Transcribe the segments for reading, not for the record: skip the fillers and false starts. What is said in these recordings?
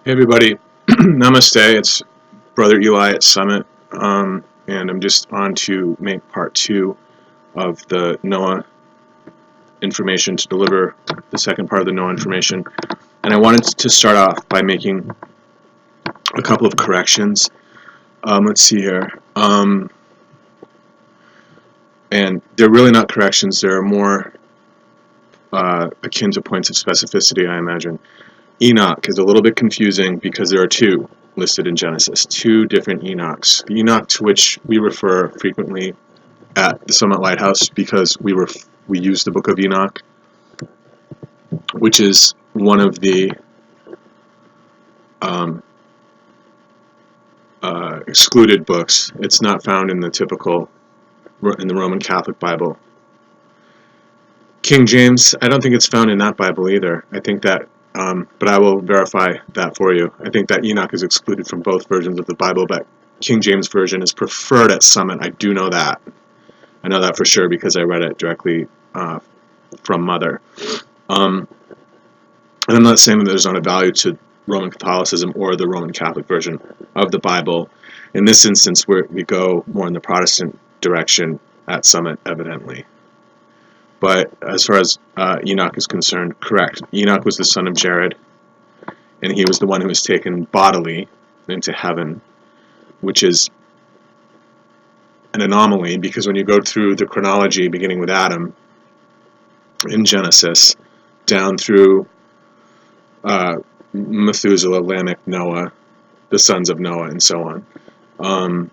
Hey everybody, namaste. It's Brother Eli at Summit, and I'm just on to make part 2 of the Noah information, to deliver the second part of the Noah information. And I wanted to start off by making a couple of corrections. Let's see here. And they're really not corrections, they're more akin to points of specificity, I imagine. Enoch is a little bit confusing because there are two listed in Genesis, two different Enochs. The Enoch to which we refer frequently at the Summit Lighthouse because we use the Book of Enoch, which is one of the excluded books. It's not found in the Roman Catholic Bible. King James, I don't think it's found in that Bible either. I think that but I will verify that for you. I think that Enoch is excluded from both versions of the Bible, but King James Version is preferred at Summit. I do know that. I know that for sure because I read it directly from Mother. And I'm not saying that there's not a value to Roman Catholicism or the Roman Catholic version of the Bible. In this instance, we go more in the Protestant direction at Summit, evidently. But as far as Enoch is concerned, correct. Enoch was the son of Jared, and he was the one who was taken bodily into heaven, which is an anomaly because when you go through the chronology, beginning with Adam in Genesis, down through Methuselah, Lamech, Noah, the sons of Noah, and so on,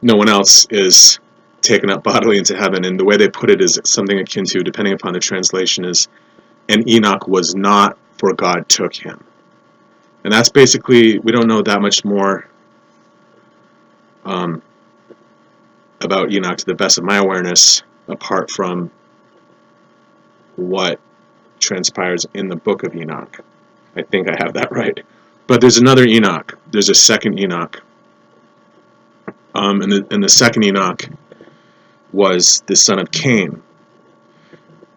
no one else is taken up bodily into heaven, and the way they put it is something akin to, depending upon the translation, is, and Enoch was not, for God took him. And that's basically, we don't know that much more about Enoch to the best of my awareness, apart from what transpires in the book of Enoch. I think I have that right. But there's another Enoch. There's a second Enoch. And the second Enoch was the son of Cain.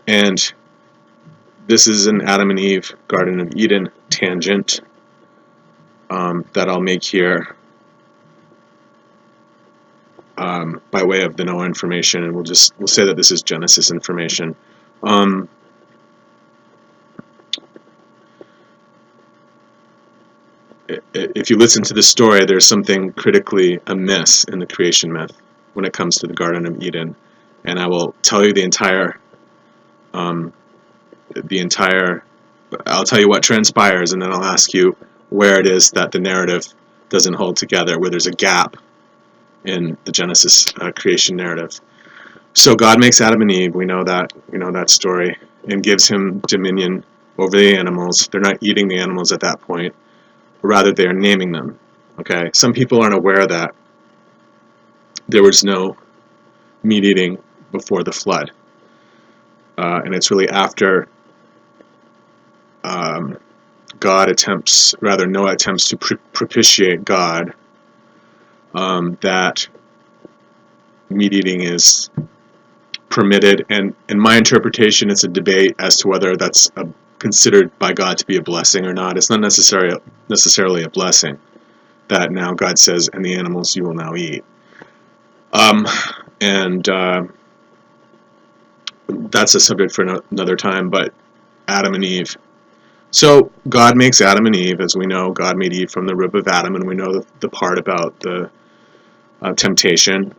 And this is an Adam and Eve, Garden of Eden tangent that I'll make here by way of the Noah information, and we'll say that this is Genesis information. If you listen to the story, there's something critically amiss in the creation myth when it comes to the Garden of Eden, and I will tell you the entire. I'll tell you what transpires, and then I'll ask you where it is that the narrative doesn't hold together, where there's a gap in the Genesis creation narrative. So God makes Adam and Eve. We know that story, and gives him dominion over the animals. They're not eating the animals at that point. Rather, they are naming them. Okay, some people aren't aware that there was no meat eating before the flood, and it's really after Noah attempts to propitiate God that meat eating is permitted. And in my interpretation, it's a debate as to whether that's considered by God to be a blessing or not. It's not necessarily a blessing that now God says, and the animals you will now eat. That's a subject for another time, but Adam and Eve. So God makes Adam and Eve. As we know, God made Eve from the rib of Adam, and we know the part about the temptation.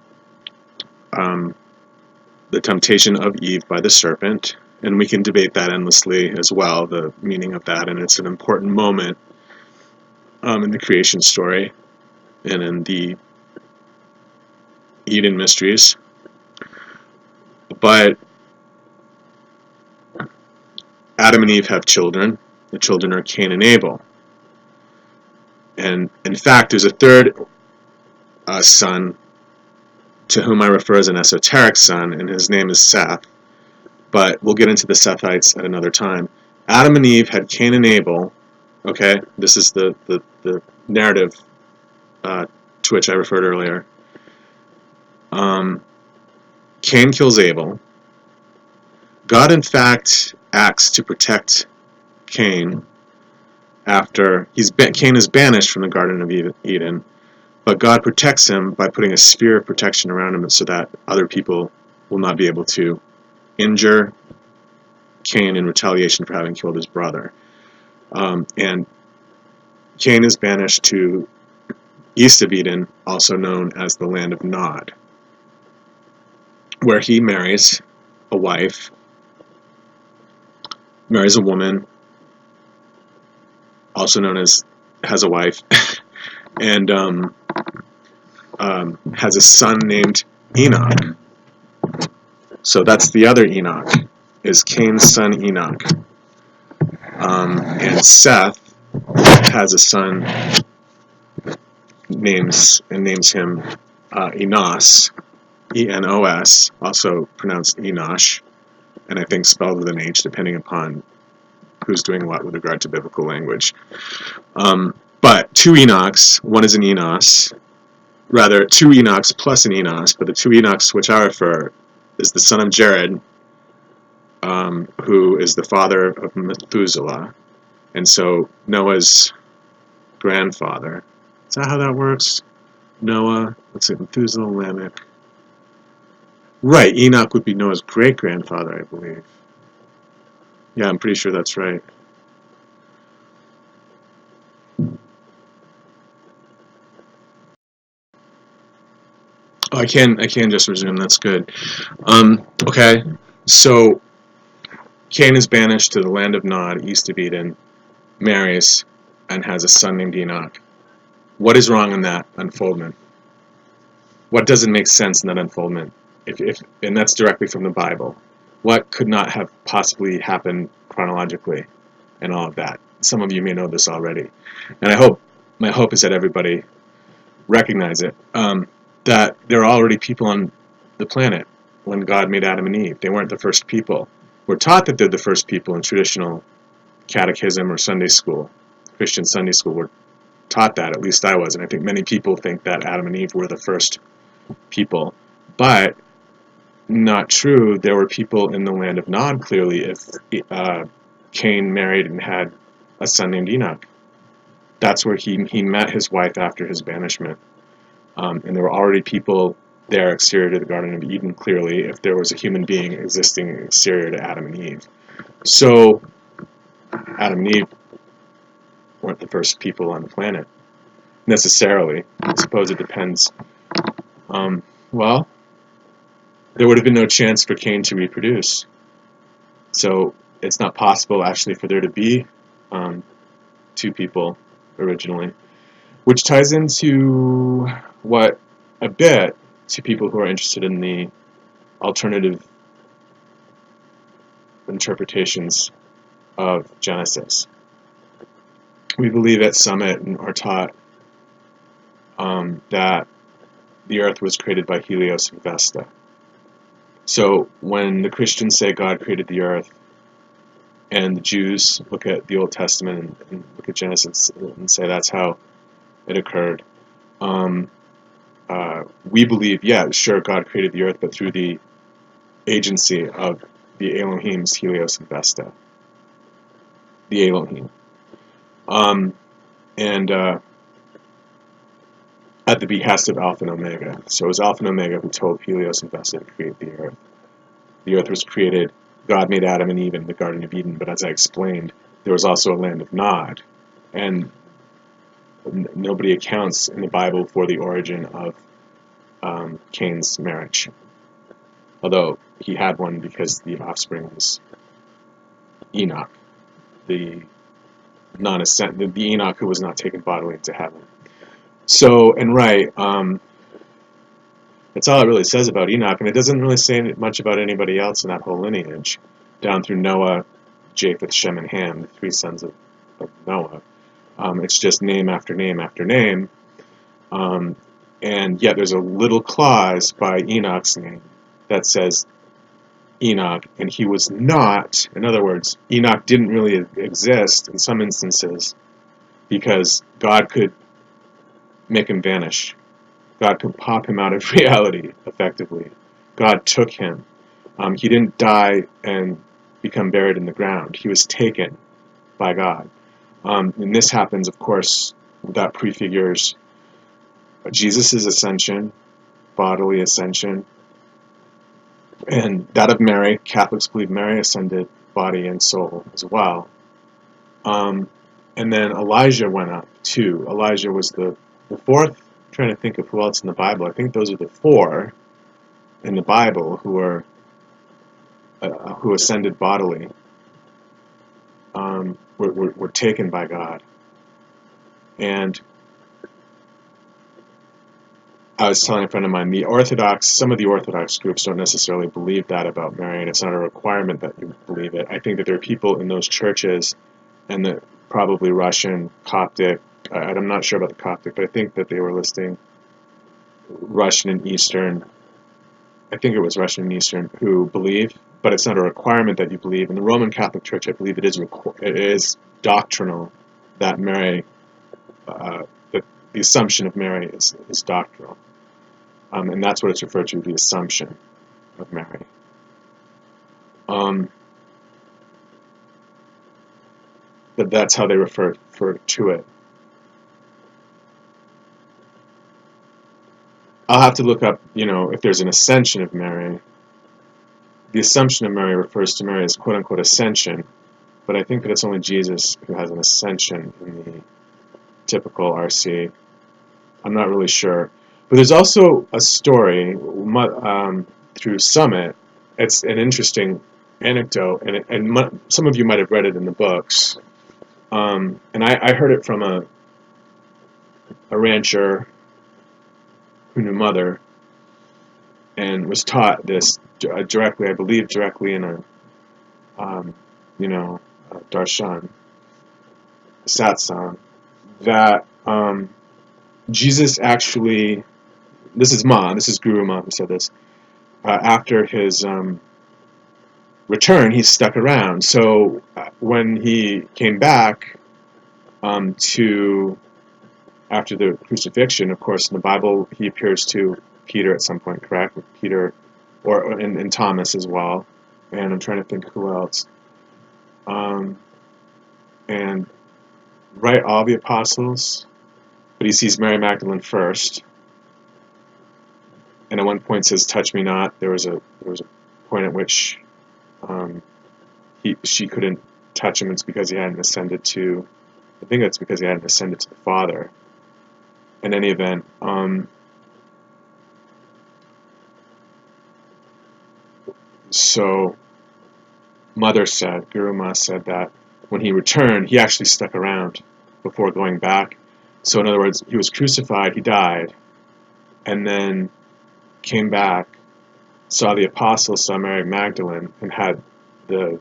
The temptation of Eve by the serpent, and we can debate that endlessly as well, the meaning of that, and it's an important moment in the creation story and in the Eden mysteries. But Adam and Eve have children. The children are Cain and Abel. And in fact, there's a third son to whom I refer as an esoteric son, and his name is Seth. But we'll get into the Sethites at another time. Adam and Eve had Cain and Abel. Okay, this is the narrative to which I referred earlier. Cain kills Abel. God, in fact, acts to protect Cain after Cain is banished from the Garden of Eden, but God protects him by putting a sphere of protection around him so that other people will not be able to injure Cain in retaliation for having killed his brother. And Cain is banished to east of Eden, also known as the land of Nod, where he marries a wife, marries a woman, also known as has a wife, and has a son named Enoch. So that's the other Enoch, is Cain's son Enoch. And Seth has a son names him Enos, E-N-O-S, also pronounced Enosh, and I think spelled with an H, depending upon who's doing what with regard to biblical language. But two Enochs, one is an Enos, rather two Enochs plus an Enos, but the two Enochs which I refer is the son of Jared, who is the father of Methuselah, and so Noah's grandfather. Is that how that works? Noah, let's see, Methuselah, Lamech. Right, Enoch would be Noah's great-grandfather, I believe. Yeah, I'm pretty sure that's right. Oh, I can just resume, that's good. Okay, so Cain is banished to the land of Nod, east of Eden, marries, and has a son named Enoch. What is wrong in that unfoldment? What doesn't make sense in that unfoldment? And that's directly from the Bible. What could not have possibly happened chronologically and all of that? Some of you may know this already. And my hope is that everybody recognize it, that there are already people on the planet when God made Adam and Eve. They weren't the first people. We're taught that they're the first people in traditional catechism or Sunday school, Christian Sunday school. We're taught that, at least I was, and I think many people think that Adam and Eve were the first people. But not true. There were people in the land of Nod, clearly, if Cain married and had a son named Enoch. That's where he met his wife after his banishment. And there were already people there exterior to the Garden of Eden, clearly, if there was a human being existing exterior to Adam and Eve. So, Adam and Eve weren't the first people on the planet, necessarily. I suppose it depends. Well, there would have been no chance for Cain to reproduce. So, it's not possible, actually, for there to be two people originally. Which ties into what a bit to people who are interested in the alternative interpretations of Genesis. We believe at Summit and are taught that the earth was created by Helios and Vesta. So when the Christians say God created the earth, and the Jews look at the Old Testament and look at Genesis and say that's how it occurred, we believe, yeah, sure, God created the earth, but through the agency of the Elohims, Helios and Vesta. The Elohim. And at the behest of Alpha and Omega. So it was Alpha and Omega who told Helios and Vesta to create the earth. The earth was created, God made Adam and Eve in the Garden of Eden, but as I explained, there was also a land of Nod. And nobody accounts in the Bible for the origin of Cain's marriage. Although he had one because the offspring was Enoch, the Enoch who was not taken bodily into heaven. So, and right, that's all it really says about Enoch, and it doesn't really say much about anybody else in that whole lineage, down through Noah, Japheth, Shem, and Ham, the three sons of Noah. It's just name after name after name, and yet there's a little clause by Enoch's name that says Enoch, and he was not, in other words, Enoch didn't really exist in some instances because God could make him vanish. God could pop him out of reality, effectively. God took him. He didn't die and become buried in the ground. He was taken by God. And this happens, of course, that prefigures Jesus' ascension, bodily ascension, and that of Mary. Catholics believe Mary ascended body and soul as well. And then Elijah went up too. Elijah was the fourth. I'm trying to think of who else in the Bible. I think those are the four in the Bible who ascended bodily, were taken by God. And I was telling a friend of mine, some of the Orthodox groups don't necessarily believe that about Mary, and it's not a requirement that you believe it. I think that there are people in those churches, and the probably Russian, Coptic, I'm not sure about the Coptic, but I think that they were listing Russian and Eastern, I think it was Russian and Eastern, who believe, but it's not a requirement that you believe. In the Roman Catholic Church, I believe it is doctrinal that Mary, that the Assumption of Mary is doctrinal. And that's what it's referred to, the Assumption of Mary. That's how they refer to it. I'll have to look up, if there's an Ascension of Mary. The Assumption of Mary refers to Mary as quote-unquote ascension, but I think that it's only Jesus who has an ascension in the typical RC. I'm not really sure. But there's also a story through Summit. It's an interesting anecdote, and some of you might have read it in the books. And I heard it from a rancher who knew Mother, and was taught this directly, I believe, in a darshan, satsang, that Jesus actually, this is Guru Ma who said this, after his return, he stuck around. So when he came back after the crucifixion, of course, in the Bible, he appears to Peter at some point, correct? With Peter, and Thomas as well. And I'm trying to think who else. And all the apostles, but he sees Mary Magdalene first. And at one point says, "Touch me not." There was a point at which she couldn't touch him. It's because he hadn't ascended to. I think that's because he hadn't ascended to the Father. In any event, so Guru Ma said that when he returned, he actually stuck around before going back. So in other words, he was crucified, he died, and then came back, saw the apostles, saw Mary Magdalene, and had the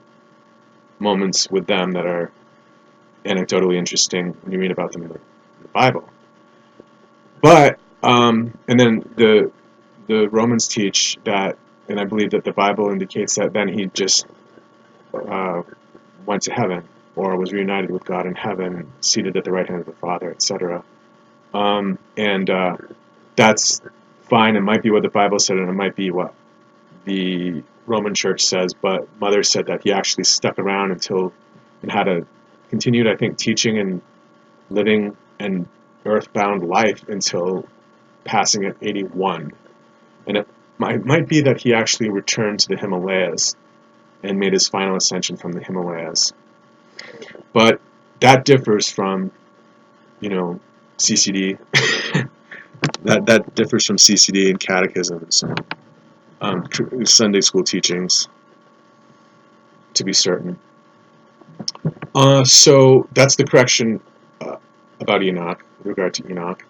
moments with them that are anecdotally interesting when you read about them in the Bible. But and then the Romans teach that, and I believe that the Bible indicates that then he just went to heaven, or was reunited with God in heaven, seated at the right hand of the Father, etc. And that's fine. It might be what the Bible said, and it might be what the Roman Church says, but Mother said that he actually stuck around and had a continued, I think, teaching and living an earthbound life until passing at 81. And it might be that he actually returned to the Himalayas and made his final ascension from the Himalayas. But that differs from, CCD. that differs from CCD and catechism and so on. Sunday school teachings, to be certain. So that's the correction about Enoch, with regard to Enoch.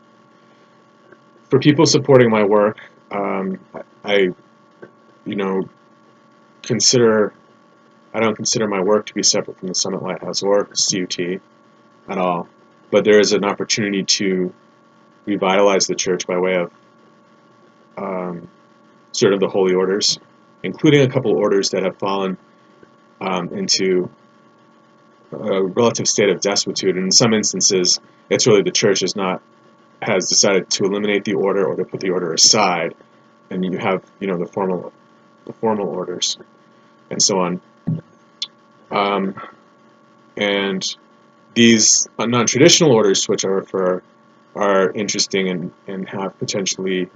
For people supporting my work, I don't consider my work to be separate from the Summit Lighthouse or CUT at all. But there is an opportunity to revitalize the church by way of sort of the holy orders, including a couple orders that have fallen into a relative state of desuetude. And in some instances, it's really the church has decided to eliminate the order or to put the order aside, and you have the formal orders and so on. And These non-traditional orders to which I refer are interesting and have potentially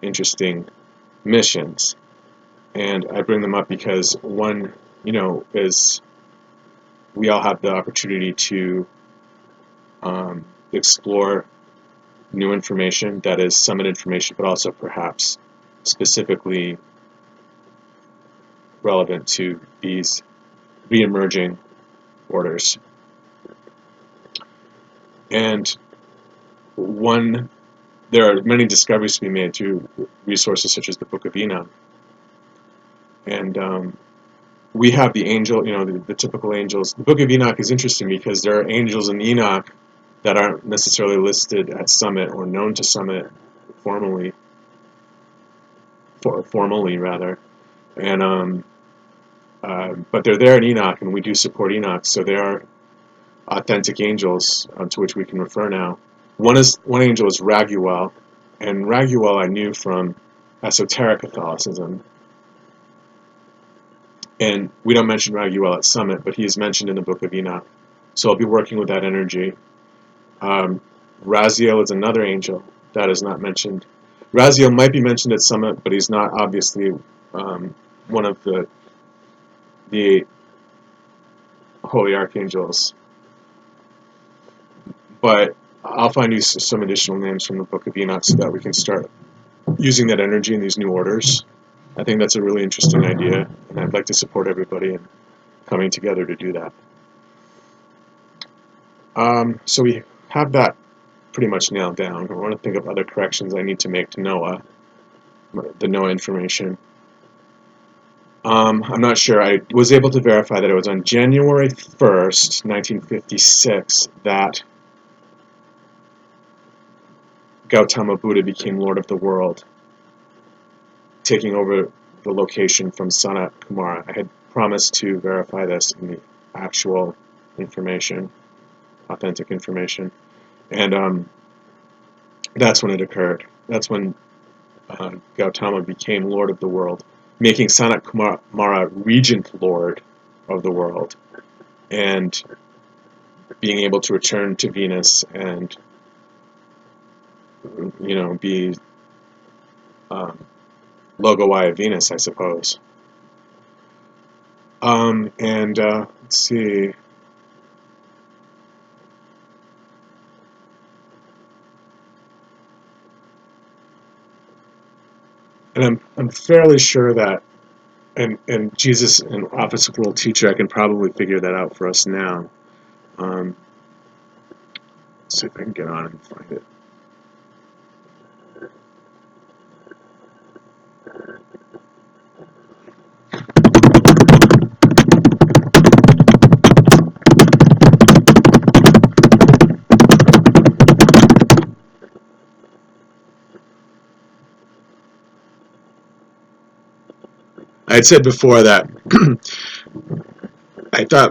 interesting missions. And I bring them up because one, is we all have the opportunity to explore new information that is summit information, but also perhaps specifically relevant to these re-emerging orders. And there are many discoveries to be made through resources such as the Book of Enoch. And we have the angel, the typical angels. The Book of Enoch is interesting because there are angels in Enoch that aren't necessarily listed at Summit or known to Summit formally rather. And but they're there in Enoch, and we do support Enoch, so they are authentic angels to which we can refer now. One angel is Raguel, and Raguel I knew from esoteric Catholicism. And we don't mention Raguel at Summit, but he is mentioned in the Book of Enoch. So I'll be working with that energy. Raziel is another angel that is not mentioned. Raziel might be mentioned at Summit, but he's not obviously one of the holy archangels. But I'll find you some additional names from the Book of Enoch so that we can start using that energy in these new orders. I think that's a really interesting idea, and I'd like to support everybody in coming together to do that. So we have that pretty much nailed down. I want to think of other corrections I need to make to Noah, the Noah information. I'm not sure. I was able to verify that it was on January 1st, 1956, that Gautama Buddha became Lord of the World, taking over the location from Sanat Kumara. I had promised to verify this in the actual information, authentic information, and that's when it occurred. That's when Gautama became Lord of the World, making Sanat Kumara Regent Lord of the world, and being able to return to Venus and be Logoi of Venus, I suppose. Let's see. And I'm fairly sure that, and Jesus, an Office of World Teacher, I can probably figure that out for us now. Let's see if I can get on and find it. I had said before that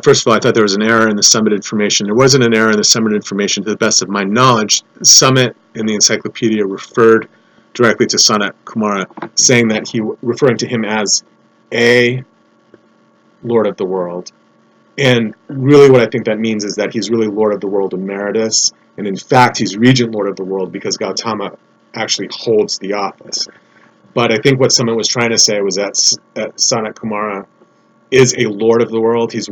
first of all, I thought there was an error in the Summit information. There wasn't an error in the Summit information to the best of my knowledge. Summit in the encyclopedia referred directly to Sanat Kumara, saying that referring to him as a Lord of the World. And really what I think that means is that he's really Lord of the World Emeritus, and in fact he's Regent Lord of the World because Gautama actually holds the office. But I think what someone was trying to say was that Sanat Kumara is a Lord of the World. He's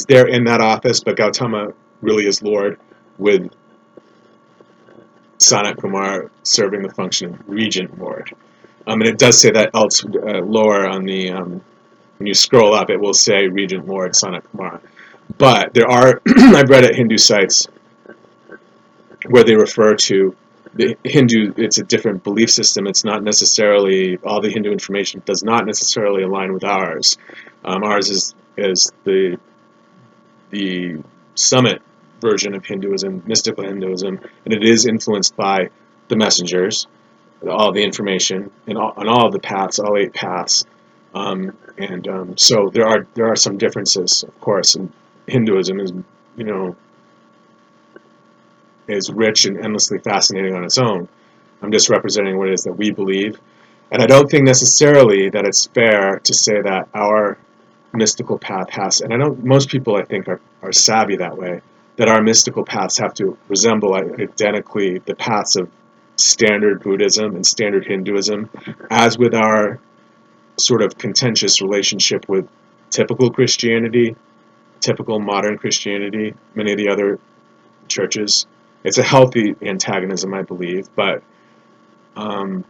there in that office, but Gautama really is Lord, with Sanat Kumara serving the function of Regent Lord. And it does say that lower on the when you scroll up, it will say Regent Lord Sanat Kumara. But there are I've read at Hindu sites where they refer to the Hindu. It's a different belief system. It's not necessarily, all the Hindu information does not necessarily align with ours. Ours is the Summit version of Hinduism, mystical Hinduism, and it is influenced by the messengers, all the information, and on all of the paths, all 8 paths. So there are some differences, of course, and Hinduism is rich and endlessly fascinating on its own. I'm just representing what it is that we believe. And I don't think necessarily that it's fair to say that our mystical path has, and most people I think are savvy that way, that our mystical paths have to resemble identically the paths of standard Buddhism and standard Hinduism, as with our sort of contentious relationship with typical Christianity, typical modern Christianity, many of the other churches. It's a healthy antagonism, I believe, but the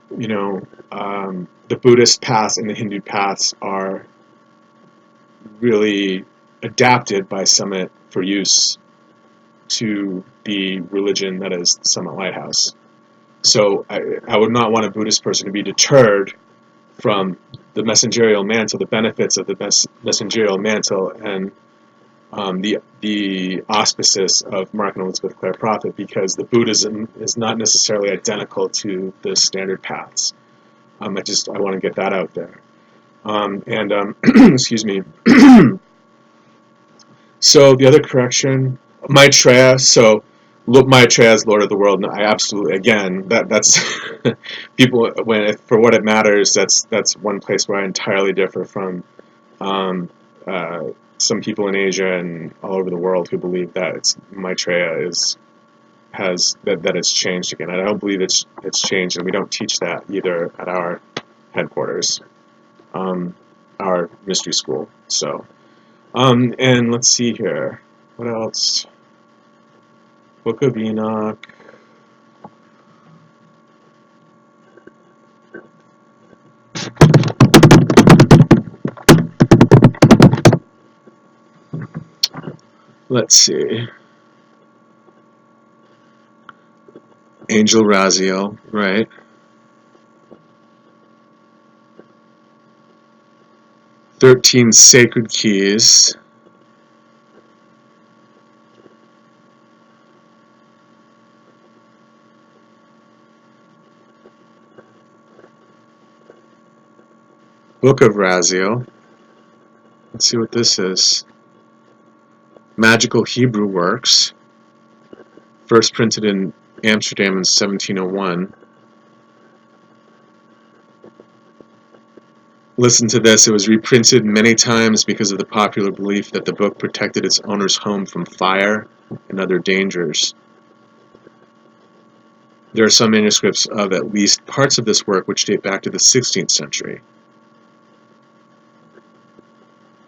Buddhist paths and the Hindu paths are really adapted by Summit for use to the religion that is Summit Lighthouse. So I would not want a Buddhist person to be deterred from the messengerial mantle, the benefits of the messengerial mantle, and the auspices of Mark and Elizabeth Clare Prophet, because the Buddhism is not necessarily identical to the standard paths. I want to get that out there. Excuse me. So the other correction, Maitreya. So look, Maitreya is Lord of the World. No, I absolutely, again, that's people, for what it matters. That's one place where I entirely differ from um, some people in Asia and all over the world who believe that Maitreya that it's changed again. I don't believe it's changed, and we don't teach that either at our headquarters, our mystery school. So, and let's see here, what else? Book of Enoch. Let's see. Angel Raziel, right? "13 Sacred Keys." Book of Raziel. Let's see what this is. Magical Hebrew Works. First printed in Amsterdam in 1701. Listen to this. It was reprinted many times because of the popular belief that the book protected its owner's home from fire and other dangers. There are some manuscripts of at least parts of this work which date back to the 16th century.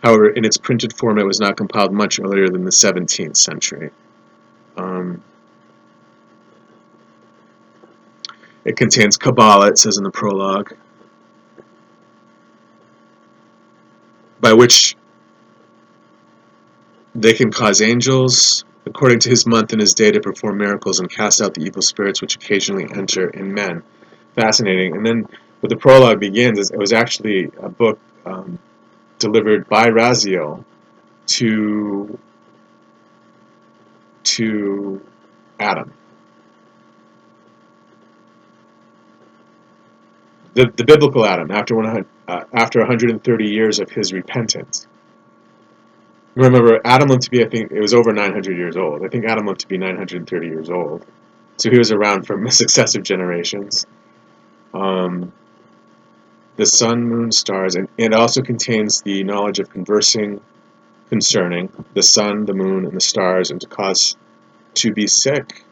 However, in its printed form, it was not compiled much earlier than the 17th century. It contains Kabbalah, it says in the prologue, by which they can cause angels, according to his month and his day, to perform miracles and cast out the evil spirits which occasionally enter in men. Fascinating. And then what the prologue begins is it was actually a book delivered by Raziel to Adam. The biblical Adam, after 130 years of his repentance. Remember, Adam lived to be, I think, it was over 900 years old. I think Adam lived to be 930 years old. So he was around for successive generations. The sun, moon, stars, and it also contains the knowledge of conversing concerning the sun, the moon, and the stars, and to cause to be sick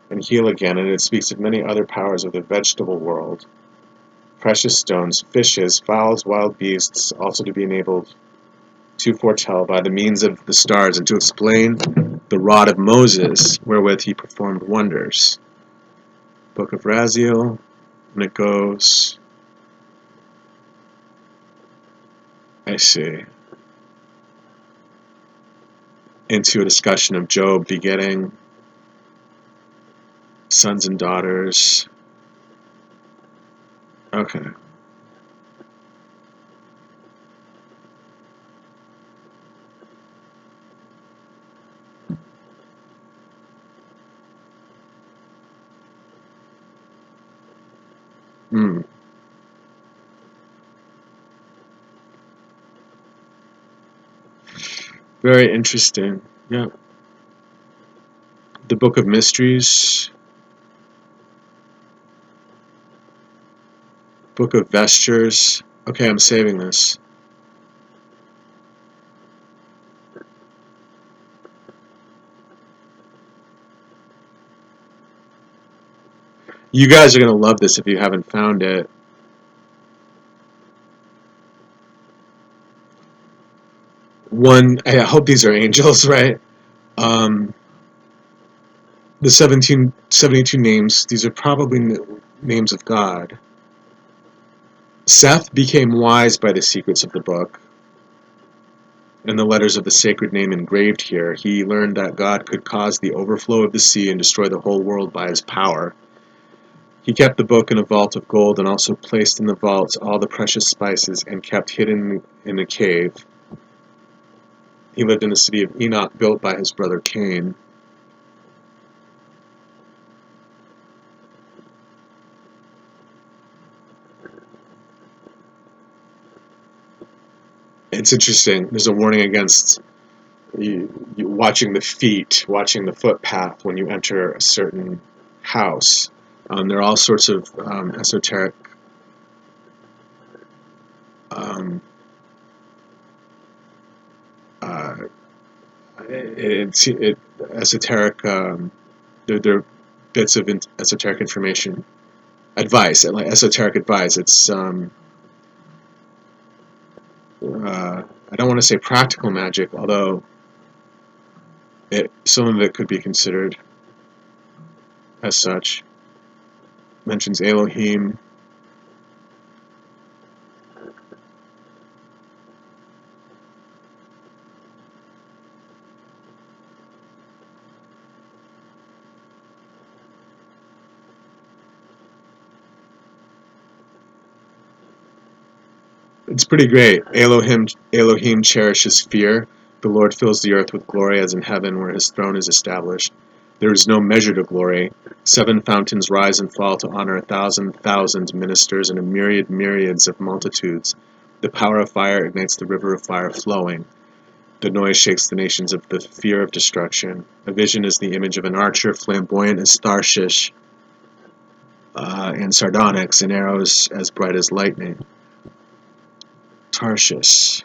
and heal again. And it speaks of many other powers of the vegetable world, precious stones, fishes, fowls, wild beasts, also to be enabled to foretell by the means of the stars, and to explain the rod of Moses, wherewith he performed wonders. Book of Raziel, and it goes, I see, into a discussion of Job begetting sons and daughters. Okay. Very interesting. Yeah. The Book of Mysteries. Book of Vestures. Okay, I'm saving this. You guys are going to love this if you haven't found it. I hope these are angels, right? Um, the 1772 names, these are probably names of God. Seth became wise by the secrets of the book and the letters of the sacred name engraved here. He learned that God could cause the overflow of the sea and destroy the whole world by his power. He kept the book in a vault of gold and also placed in the vault all the precious spices and kept hidden in a cave. He lived in the city of Enoch built by his brother Cain. It's interesting. There's a warning against you watching the feet, watching the footpath when you enter a certain house. There are all sorts of esoteric um, uh, esoteric. There are bits of esoteric information, advice, like esoteric advice. It's I don't want to say practical magic, although some of it could be considered as such. Mentions Elohim. It's pretty great. Elohim cherishes fear. The Lord fills the earth with glory as in heaven where his throne is established. There is no measure to glory. 7 fountains rise and fall to honor 1,000 ministers and a myriads of multitudes. The power of fire ignites the river of fire flowing. The noise shakes the nations of the fear of destruction. A vision is the image of an archer, flamboyant as Tarshish, and sardonyx, and arrows as bright as lightning. Tarshish.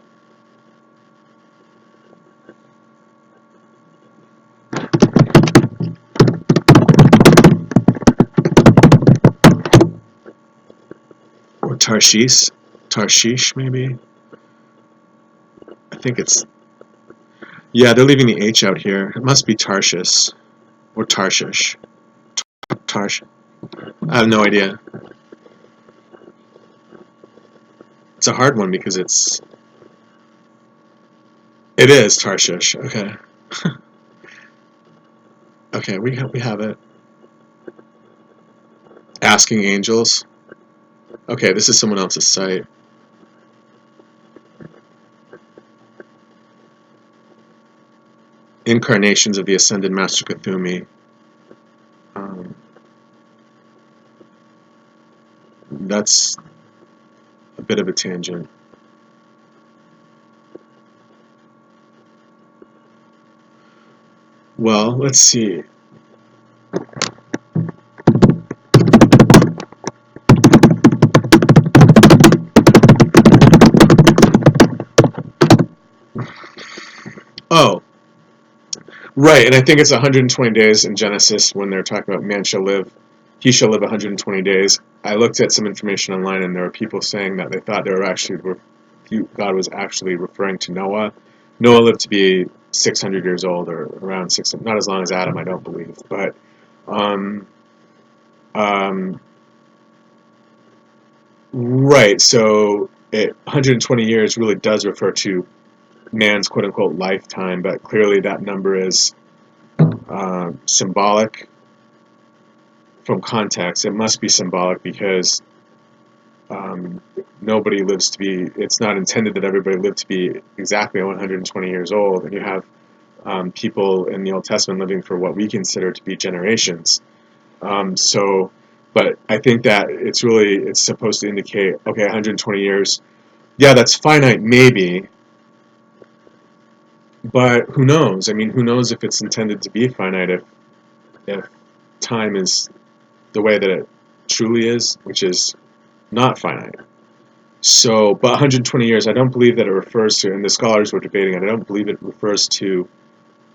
Or Tarshish maybe. I think it's, yeah, they're leaving the H out here. It must be Tarshish or Tarshish. Tarsh. I have no idea. It's a hard one because it is Tarshish. Okay. Okay, we have it. Asking Angels. Okay, this is someone else's site. Incarnations of the Ascended Master Kuthumi. That's a bit of a tangent. Well, let's see. Oh, right, and I think it's 120 days in Genesis when they're talking about he shall live 120 days. I looked at some information online, and there were people saying that they thought God was actually referring to Noah. Noah lived to be 600 years old, or around 600, not as long as Adam, I don't believe, but um, um, right. So 120 years really does refer to man's quote unquote lifetime, but clearly that number is symbolic from context. It must be symbolic because nobody lives to be, it's not intended that everybody lived to be exactly 120 years old, and you have people in the Old Testament living for what we consider to be generations. But I think that it's supposed to indicate, okay, 120 years, yeah, that's finite maybe, but who knows? I mean, who knows if it's intended to be finite if time is the way that it truly is, which is not finite. So, but 120 years, I don't believe that it refers to, and the scholars were debating it, I don't believe it refers to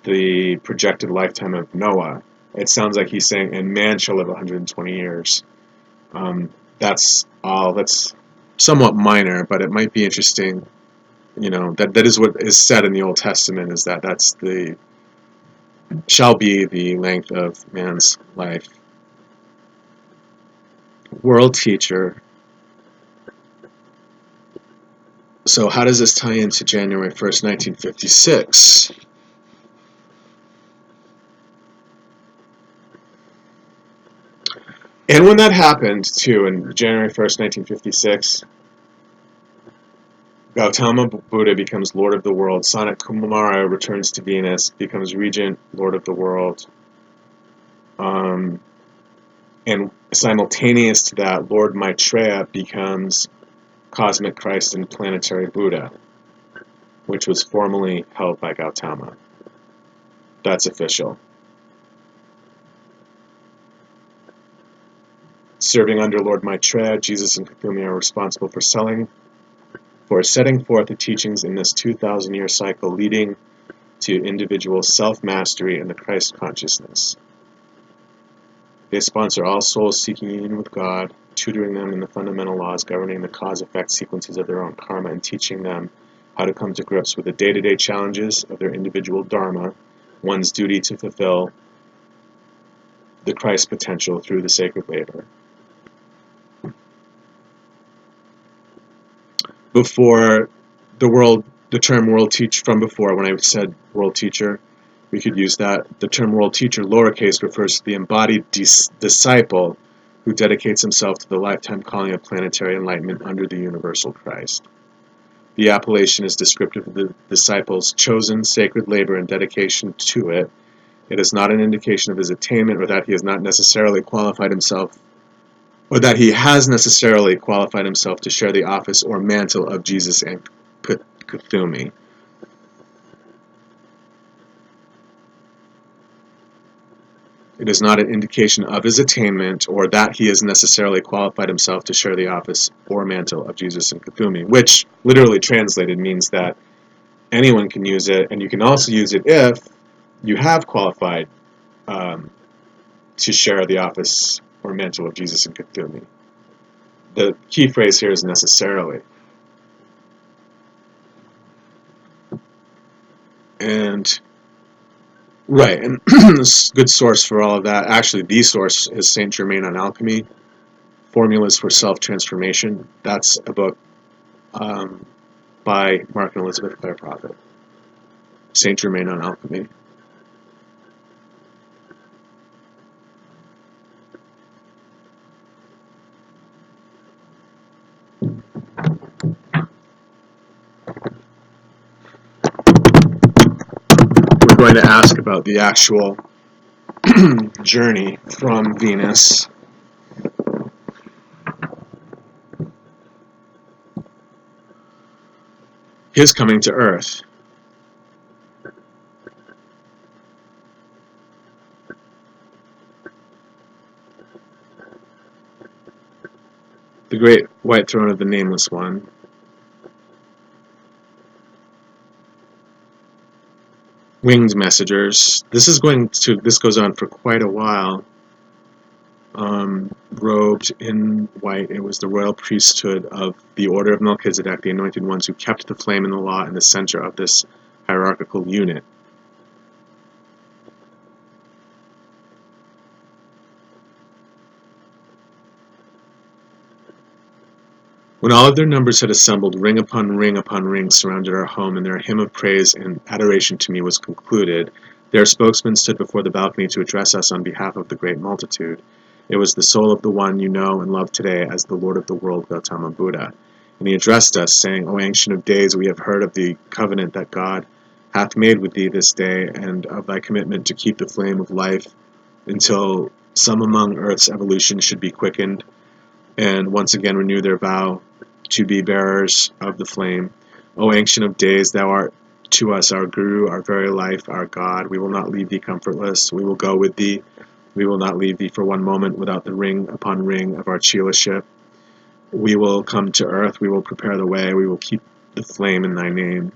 the projected lifetime of Noah. It sounds like he's saying, and man shall live 120 years. That's all. That's somewhat minor, but it might be interesting. That is what is said in the Old Testament, is that that's the shall be the length of man's life. World teacher. So how does this tie into January 1st, 1956? And when that happened, too, in January 1st, 1956, Gautama Buddha becomes Lord of the World. Sanat Kumara returns to Venus, becomes Regent, Lord of the World. And simultaneous to that, Lord Maitreya becomes Cosmic Christ and Planetary Buddha, which was formerly held by Gautama. That's official. Serving under Lord Maitreya, Jesus and Kuthumi are responsible for setting forth the teachings in this 2,000-year cycle, leading to individual self-mastery and the Christ consciousness. They sponsor all souls seeking union with God, tutoring them in the fundamental laws governing the cause-effect sequences of their own karma, and teaching them how to come to grips with the day-to-day challenges of their individual dharma, one's duty to fulfill the Christ potential through the sacred labor. Before the term world teacher, from before when I said world teacher, we could use that. The term world teacher, lowercase, refers to the embodied disciple who dedicates himself to the lifetime calling of planetary enlightenment under the universal Christ. The appellation is descriptive of the disciple's chosen sacred labor and dedication to it. It is not an indication of his attainment, or that he has necessarily qualified himself to share the office or mantle of Jesus and Kuthumi. It is not an indication of his attainment, or that he has necessarily qualified himself to share the office or mantle of Jesus and Kuthumi, which literally translated means that anyone can use it, and you can also use it if you have qualified to share the office or mantle of Jesus and Kuthumi. The key phrase here is necessarily. And right, and good source for all of that. Actually, the source is Saint Germain on Alchemy, Formulas for Self-Transformation. That's a book by Mark and Elizabeth Clare Prophet. Saint Germain on Alchemy. We're going to ask about the actual journey from Venus his coming to Earth. The great white throne of the Nameless One. Winged messengers. This goes on for quite a while. Robed in white, it was the royal priesthood of the Order of Melchizedek, the anointed ones who kept the flame and the law in the center of this hierarchical unit. When all of their numbers had assembled, ring upon ring surrounded our home, and their hymn of praise and adoration to me was concluded, their spokesman stood before the balcony to address us on behalf of the great multitude. It was the soul of the one you know and love today as the Lord of the world, Gautama Buddha. And he addressed us, saying, O Ancient of Days, we have heard of the covenant that God hath made with thee this day, and of thy commitment to keep the flame of life until some among earth's evolution should be quickened, and once again renew their vow to be bearers of the flame. O Ancient of Days, thou art to us our Guru, our very life, our God. We will not leave thee comfortless. We will go with thee. We will not leave thee for one moment without the ring upon ring of our chela-ship. We will come to earth. We will prepare the way. We will keep the flame in thy name.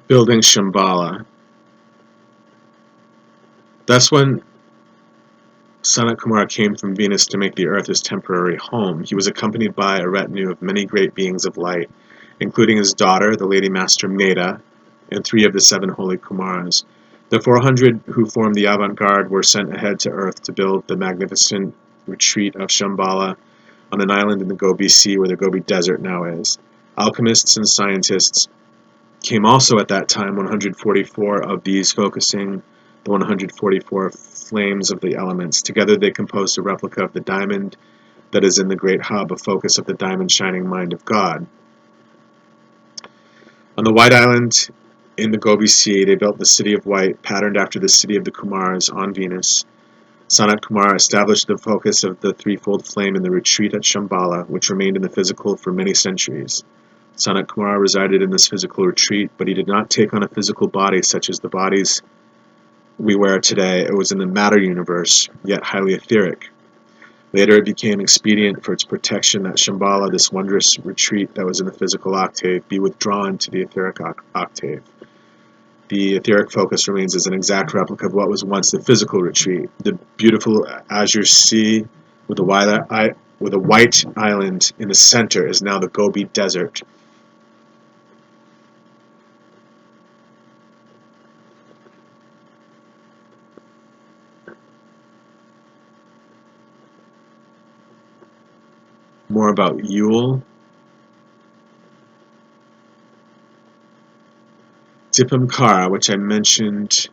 building Shambhala. Thus when Sanat Kumara came from Venus to make the earth his temporary home, he was accompanied by a retinue of many great beings of light, including his daughter, the Lady Master Meda, and 3 of the 7 holy Kumaras. The 400 who formed the avant-garde were sent ahead to Earth to build the magnificent retreat of Shambhala on an island in the Gobi Sea where the Gobi Desert now is. Alchemists and scientists came also at that time, 144 of these focusing the 144 flames of the elements. Together they composed a replica of the diamond that is in the great hub, a focus of the diamond shining mind of God. On the White Island in the Gobi Sea, they built the City of White, patterned after the City of the Kumaras on Venus. Sanat Kumara established the focus of the threefold flame in the retreat at Shambhala, which remained in the physical for many centuries. Sanat Kumara resided in this physical retreat, but he did not take on a physical body such as the bodies we wear today. It was in the matter universe, yet highly etheric. Later it became expedient for its protection that Shambhala, this wondrous retreat that was in the physical octave, be withdrawn to the etheric octave. The etheric focus remains as an exact replica of what was once the physical retreat. The beautiful azure sea with a white island in the center is now the Gobi Desert. More about Yule. Dipamkara, which I mentioned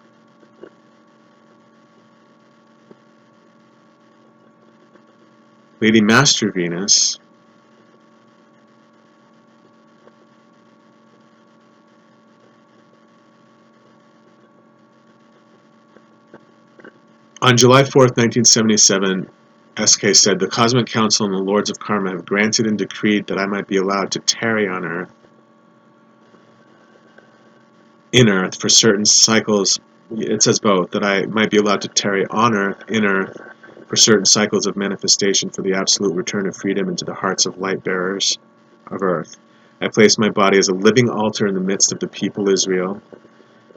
Lady Master Venus. On July 4th, 1977, SK said, "The Cosmic Council and the Lords of Karma have granted and decreed that I might be allowed to tarry on Earth, in Earth, for certain cycles." It says both, that I might be allowed to tarry on Earth, in Earth, for certain cycles of manifestation for the absolute return of freedom into the hearts of light bearers of Earth. I place my body as a living altar in the midst of the people Israel,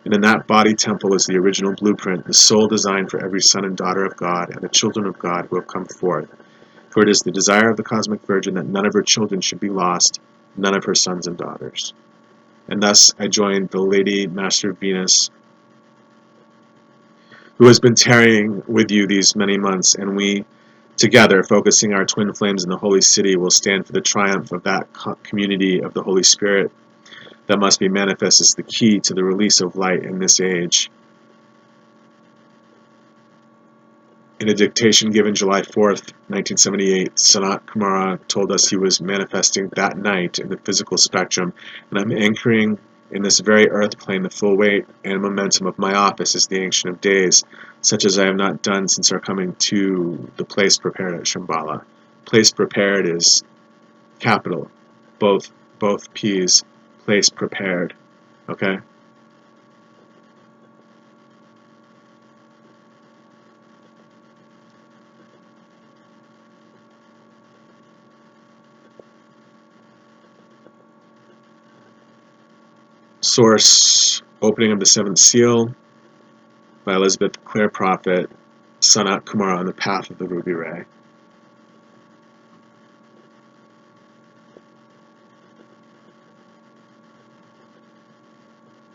and in that body temple is the original blueprint, the sole design for every son and daughter of God and the children of God who have come forth. For it is the desire of the Cosmic Virgin that none of her children should be lost, none of her sons and daughters. And thus I joined the Lady Master Venus, who has been tarrying with you these many months, and we, together, focusing our twin flames in the Holy City, will stand for the triumph of that community of the Holy Spirit that must be manifest as the key to the release of light in this age. In a dictation given July 4th, 1978, Sanat Kumara told us he was manifesting that night in the physical spectrum, and I'm anchoring in this very earth plane the full weight and momentum of my office as the Ancient of Days, such as I have not done since our coming to the place prepared at Shambhala. Place prepared is capital, both P's, place prepared, okay? Source: Opening of the Seventh Seal by Elizabeth Clare Prophet, Sanat Kumara on the Path of the Ruby Ray.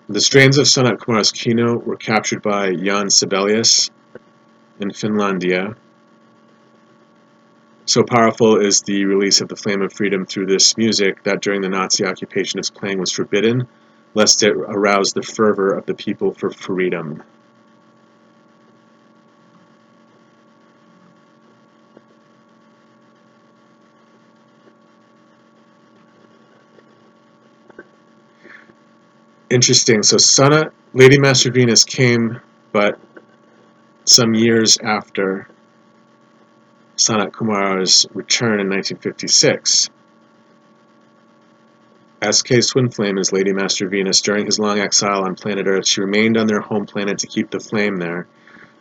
The strains of Sanat Kumara's keynote were captured by Jan Sibelius in Finlandia. So powerful is the release of the flame of freedom through this music that during the Nazi occupation its playing was forbidden, lest it arouse the fervor of the people for freedom. Interesting. So Lady Master Venus came but some years after Sanat Kumara's return in 1956. SK's twin flame is Lady Master Venus. During his long exile on planet Earth, she remained on their home planet to keep the flame there.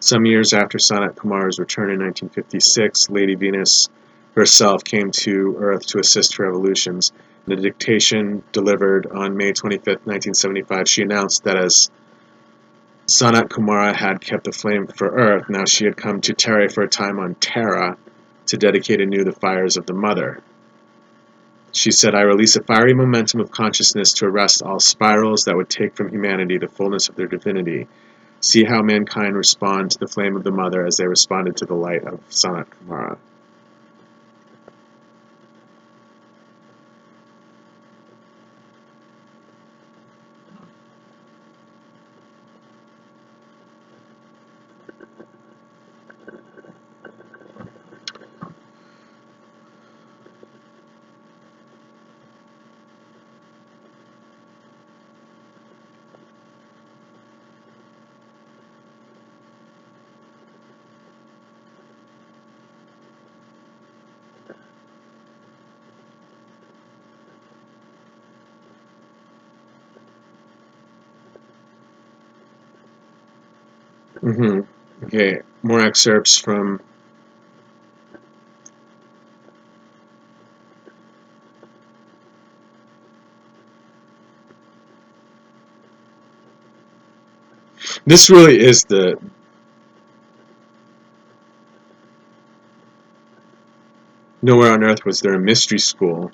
Some years after Sanat Kumara's return in 1956, Lady Venus herself came to Earth to assist her evolutions. In a dictation delivered on May 25th, 1975, she announced that as Sanat Kumara had kept the flame for Earth, now she had come to tarry for a time on Terra to dedicate anew the fires of the Mother. She said, I release a fiery momentum of consciousness to arrest all spirals that would take from humanity the fullness of their divinity. See how mankind respond to the flame of the Mother as they responded to the light of Sanat Kumara. Okay, more excerpts from this really is the nowhere on earth was there a mystery school.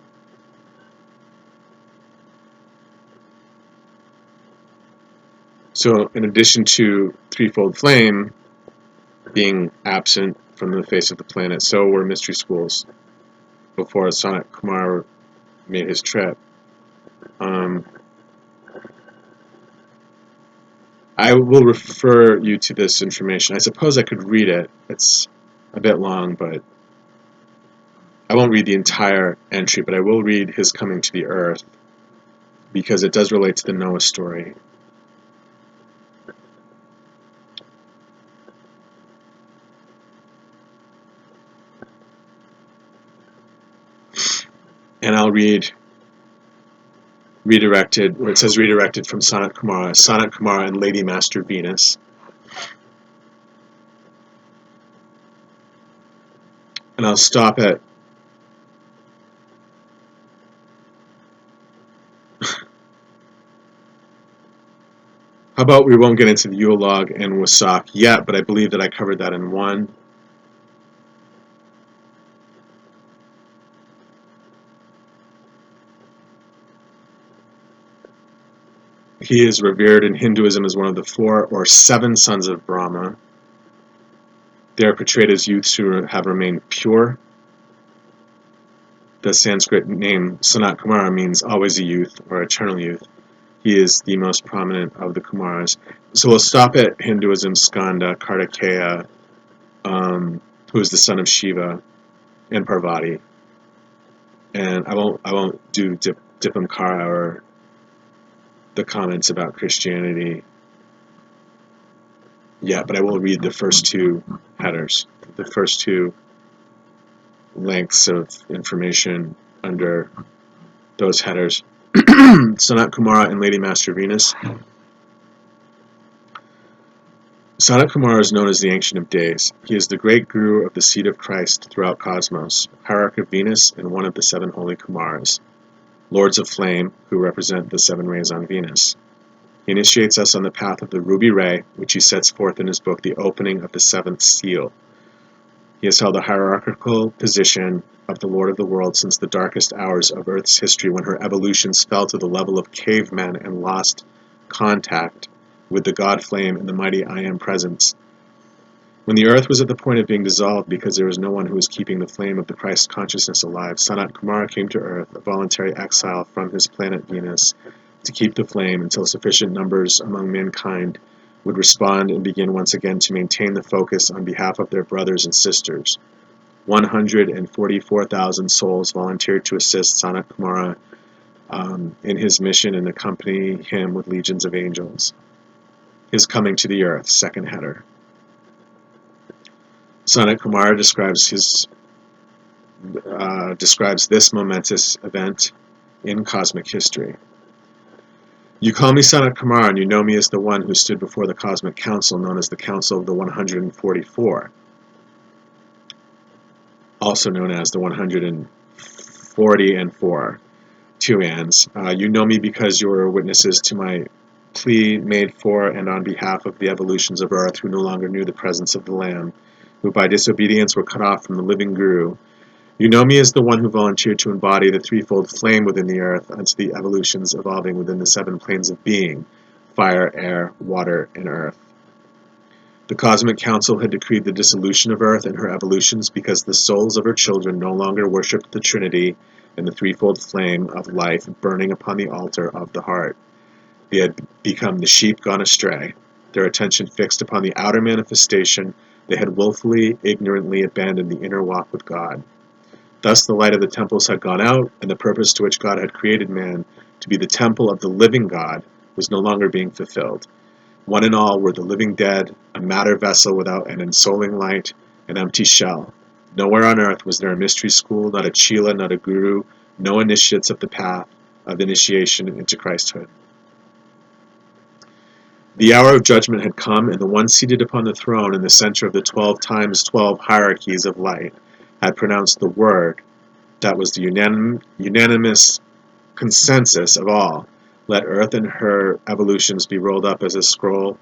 So in addition to threefold flame being absent from the face of the planet, so were mystery schools before Sanat Kumar made his trip. I will refer you to this information. I suppose I could read it. It's a bit long, but I won't read the entire entry, but I will read his coming to the earth because it does relate to the Noah story. And I'll read redirected, where it says redirected from Sanat Kumara and Lady Master Venus. And I'll stop at how about we won't get into the Yule log and Wasak yet, but I believe that I covered that in one. He is revered in Hinduism as one of the 4 or 7 sons of Brahma. They are portrayed as youths who have remained pure. The Sanskrit name Sanat Kumara means always a youth or eternal youth. He is the most prominent of the Kumaras. So we'll stop at Hinduism, Skanda, Kartikeya, who is the son of Shiva, and Parvati. And I won't do Dipamkara or the comments about Christianity yet, but I will read the first 2 headers, the first 2 lengths of information under those headers. Sanat Kumara and Lady Master Venus. Sanat Kumara is known as the Ancient of Days. He is the great guru of the seed of Christ throughout cosmos, hierarch of Venus, and one of the 7 holy Kumaras, lords of flame, who represent the 7 rays on Venus. He initiates us on the path of the ruby ray, which he sets forth in his book, The Opening of the 7th Seal. He has held a hierarchical position of the Lord of the World since the darkest hours of Earth's history, when her evolutions fell to the level of cavemen and lost contact with the God Flame and the mighty I Am Presence. When the Earth was at the point of being dissolved because there was no one who was keeping the flame of the Christ consciousness alive, Sanat Kumara came to Earth, a voluntary exile from his planet Venus, to keep the flame until sufficient numbers among mankind would respond and begin once again to maintain the focus on behalf of their brothers and sisters. 144,000 souls volunteered to assist Sanat Kumara in his mission and accompany him with legions of angels. His coming to the earth, second header. Sanat Kumara describes this momentous event in cosmic history. You call me Sanat Kumara, and you know me as the one who stood before the Cosmic Council, known as the Council of the 144, also known as the 140 and 4, two ands. You know me because you are witnesses to my plea made for and on behalf of the evolutions of earth who no longer knew the presence of the Lamb, who by disobedience were cut off from the living Guru. You know me as the one who volunteered to embody the threefold flame within the earth unto the evolutions evolving within the seven planes of being, fire, air, water, and earth. The Cosmic Council had decreed the dissolution of Earth and her evolutions because the souls of her children no longer worshipped the Trinity and the threefold flame of life burning upon the altar of the heart. They had become the sheep gone astray, their attention fixed upon the outer manifestation. They had willfully, ignorantly abandoned the inner walk with God. Thus the light of the temples had gone out, and the purpose to which God had created man, to be the temple of the living God, was no longer being fulfilled. One and all were the living dead, a matter vessel without an ensouling light, an empty shell. Nowhere on earth was there a mystery school, not a chela, not a guru, no initiates of the path of initiation into Christhood. The hour of judgment had come, and the one seated upon the throne in the center of the 12 times 12 hierarchies of light had pronounced the word that was the unanimous consensus of all. Let earth and her evolutions be rolled up as a scroll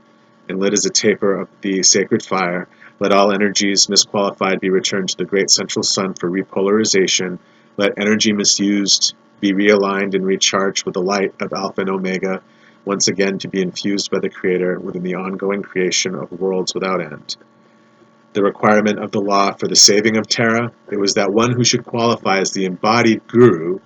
and lit as a taper of the sacred fire. Let all energies misqualified be returned to the great central sun for repolarization. Let energy misused be realigned and recharged with the light of Alpha and Omega, once again to be infused by the Creator within the ongoing creation of worlds without end. The requirement of the law for the saving of Terra, it was that one who should qualify as the embodied Guru,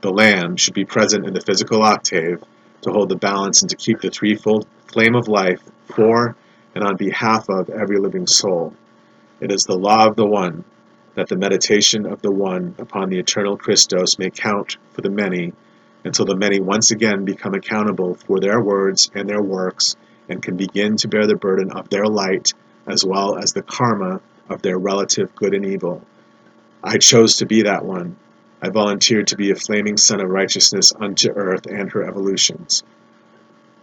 the Lamb, should be present in the physical octave to hold the balance and to keep the threefold flame of life for and on behalf of every living soul. It is the law of the One, that the meditation of the One upon the eternal Christos may count for the many, until the many once again become accountable for their words and their works and can begin to bear the burden of their light as well as the karma of their relative good and evil. I chose to be that one. I volunteered to be a flaming son of righteousness unto earth and her evolutions.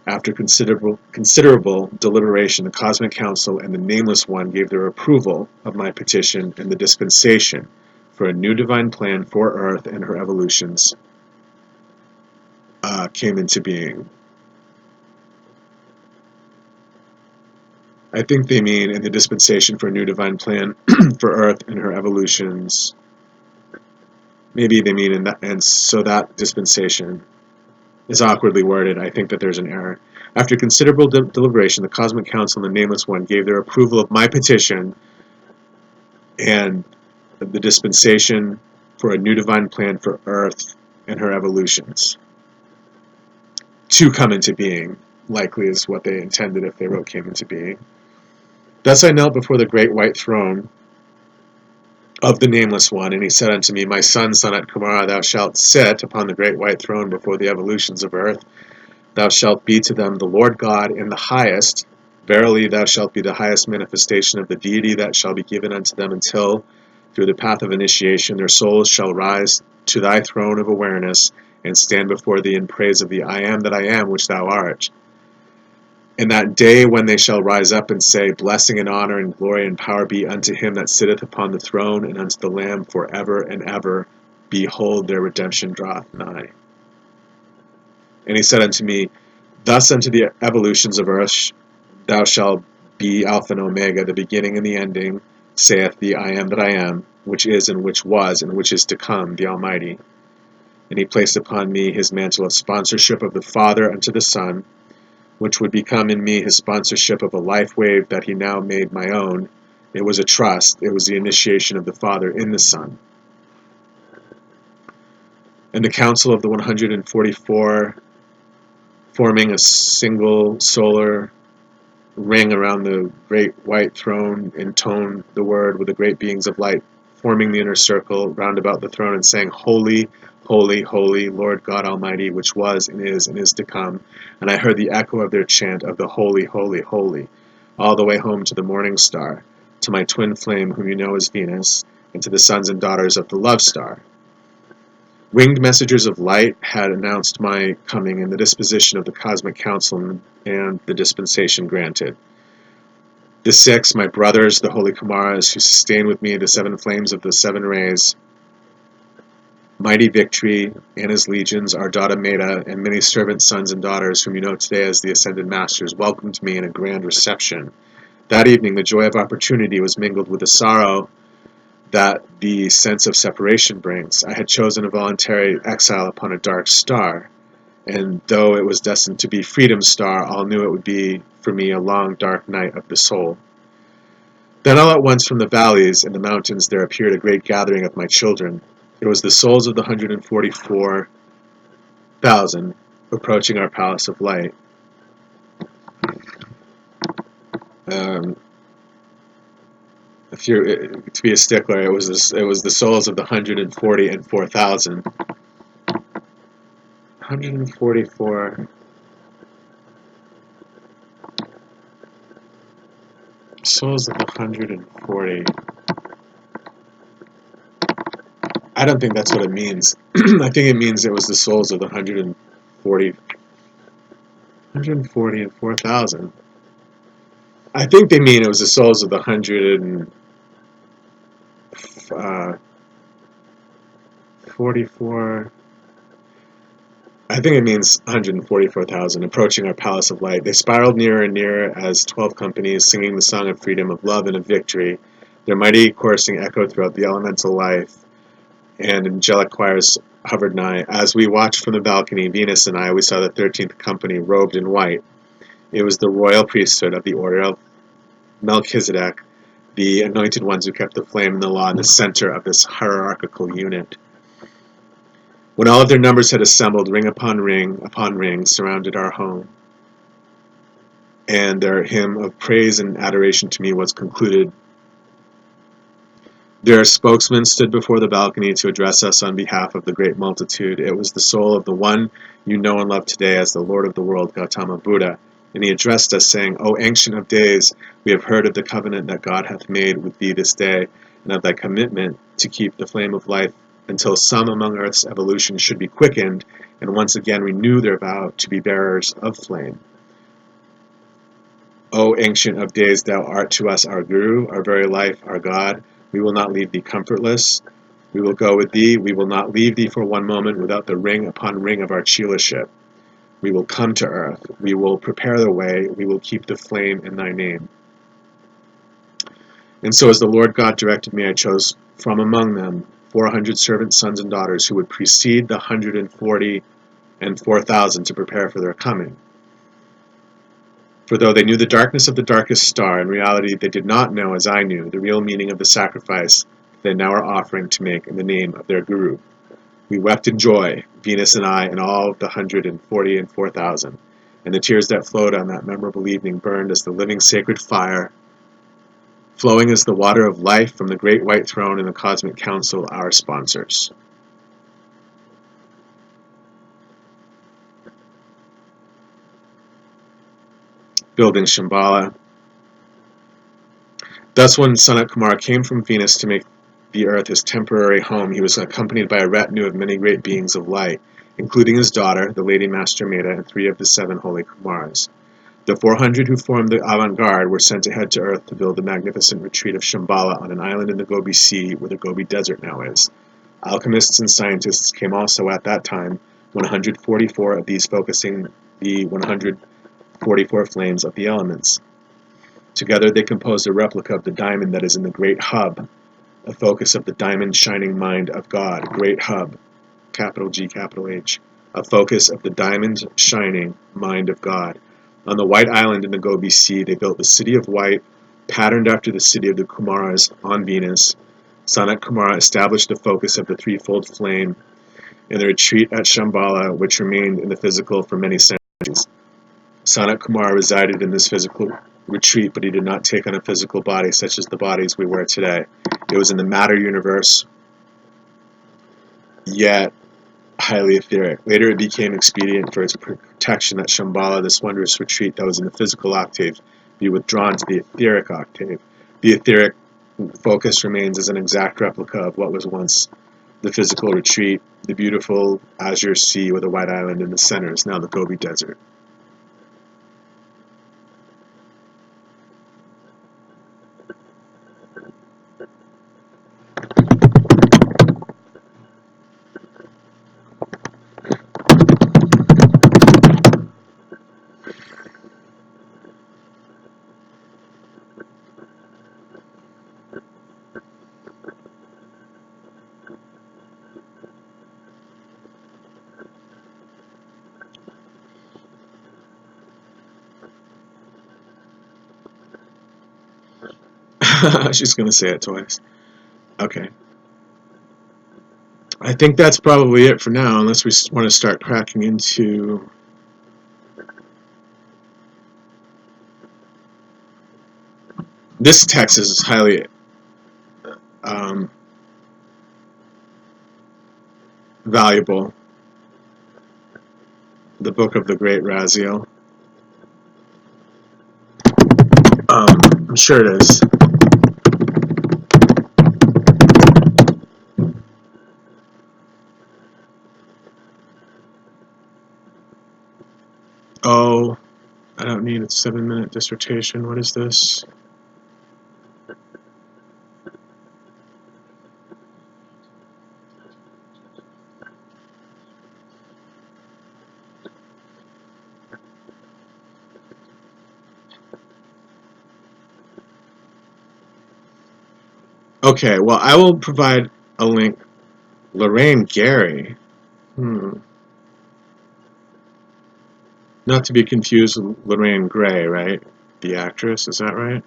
After considerable deliberation, the Cosmic Council and the Nameless One gave their approval of my petition, and the dispensation for a new divine plan for earth and her evolutions came into being. I think they mean in the dispensation for a new divine plan for Earth and her evolutions. Maybe they mean in that, and so that dispensation is awkwardly worded. I think that there's an error. After considerable deliberation, the Cosmic Council and the Nameless One gave their approval of my petition and the dispensation for a new divine plan for Earth and her evolutions to come into being. Likely is what they intended if they wrote came into being. Thus I knelt before the great white throne of the Nameless One, and he said unto me, My son, Sanat Kumara, thou shalt sit upon the great white throne before the evolutions of earth. Thou shalt be to them the Lord God in the highest. Verily thou shalt be the highest manifestation of the deity that shall be given unto them until, through the path of initiation, their souls shall rise to thy throne of awareness and stand before thee in praise of the I am that I am which thou art. In that day when they shall rise up and say, Blessing and honor and glory and power be unto him that sitteth upon the throne and unto the Lamb forever and ever. Behold, their redemption draweth nigh. And he said unto me, Thus unto the evolutions of earth thou shalt be Alpha and Omega, the beginning and the ending, saith the I am that I am, which is and which was and which is to come, the Almighty. And he placed upon me his mantle of sponsorship of the Father unto the Son, which would become in me his sponsorship of a life wave that he now made my own. It was a trust. It was the initiation of the Father in the Son. And the council of the 144, forming a single solar ring around the great white throne, intoned the word with the great beings of light, forming the inner circle round about the throne and saying, Holy, holy, holy, Lord God Almighty, which was and is to come. And I heard the echo of their chant of the holy, holy, holy, all the way home to the morning star, to my twin flame, whom you know as Venus, and to the sons and daughters of the love star. Winged messengers of light had announced my coming in the disposition of the Cosmic Council and the dispensation granted. The six, my brothers, the holy Kumaras, who sustained with me the seven flames of the seven rays, Mighty Victory and his legions, our daughter Maida, and many servant sons and daughters whom you know today as the Ascended Masters, welcomed me in a grand reception. That evening, the joy of opportunity was mingled with the sorrow that the sense of separation brings. I had chosen a voluntary exile upon a dark star, and though it was destined to be Freedom's star, all knew it would be for me a long dark night of the soul. Then all at once from the valleys and the mountains there appeared a great gathering of my children. It was the souls of the 144,000 approaching our palace of light. If you're to be a stickler, it was the souls of the 144,000. 144 souls of the 140. I don't think that's what it means. I think it means it was the souls of the 140 and 4,000. I think they mean it was the souls of the 144. I think it means 144,000 approaching our palace of light. They spiraled nearer and nearer as 12 companies, singing the song of freedom, of love, and of victory. Their mighty chorusing echoed throughout the elemental life, and angelic choirs hovered nigh. As we watched from the balcony, Venus and I, we saw the 13th company robed in white. It was the royal priesthood of the order of Melchizedek, the anointed ones who kept the flame and the law in the center of this hierarchical unit. When all of their numbers had assembled, ring upon ring, surrounded our home, and their hymn of praise and adoration to me was concluded, their spokesman stood before the balcony to address us on behalf of the great multitude. It was the soul of the one you know and love today as the Lord of the world, Gautama Buddha, and he addressed us, saying, O Ancient of Days, we have heard of the covenant that God hath made with thee this day, and of thy commitment to keep the flame of life until some among earth's evolution should be quickened, and once again renew their vow to be bearers of flame. O Ancient of Days, thou art to us our Guru, our very life, our God. We will not leave thee comfortless. We will go with thee. We will not leave thee for one moment without the ring upon ring of our Chilaship. We will come to earth. We will prepare the way. We will keep the flame in thy name. And so as the Lord God directed me, I chose from among them 400 servant sons and daughters who would precede the 144,000 to prepare for their coming. For though they knew the darkness of the darkest star, in reality they did not know, as I knew, the real meaning of the sacrifice they now are offering to make in the name of their Guru. We wept in joy, Venus and I, and all of the 144,000, and the tears that flowed on that memorable evening burned as the living sacred fire, flowing as the water of life from the great white throne and the cosmic council, our sponsors. Building Shambhala. Thus when Sanat Kumara came from Venus to make the earth his temporary home, he was accompanied by a retinue of many great beings of light, including his daughter, the Lady Master Maida, and 3 of the 7 holy Kumaras. The 400 who formed the avant-garde were sent ahead to earth to build the magnificent retreat of Shambhala on an island in the Gobi Sea where the Gobi Desert now is. Alchemists and scientists came also at that time, 144 of these focusing the 144 flames of the elements. Together they composed a replica of the diamond that is in the great hub, a focus of the diamond shining mind of God, great hub, capital G, capital H, a focus of the diamond shining mind of God. On the White Island in the Gobi Sea, they built the City of White, patterned after the city of the Kumaras on Venus. Sanat Kumara established the focus of the threefold flame in the retreat at Shambhala, which remained in the physical for many centuries. Sanat Kumara resided in this physical retreat, but he did not take on a physical body such as the bodies we wear today. It was in the matter universe, yet highly etheric. Later it became expedient for its protection that Shambhala, this wondrous retreat that was in the physical octave, be withdrawn to the etheric octave. The etheric focus remains as an exact replica of what was once the physical retreat. The beautiful azure sea with a white island in the center is now the Gobi Desert. She's going to say it twice. Okay. I think that's probably it for now, unless we want to start cracking into... This text is highly um, valuable. The Book of the Great Raziel. I'm sure it is. Oh, I don't need a 7-minute dissertation. What is this? Okay, well, I will provide a link. Lorraine Gary. Not to be confused with Lorraine Gray, right? The actress, is that right?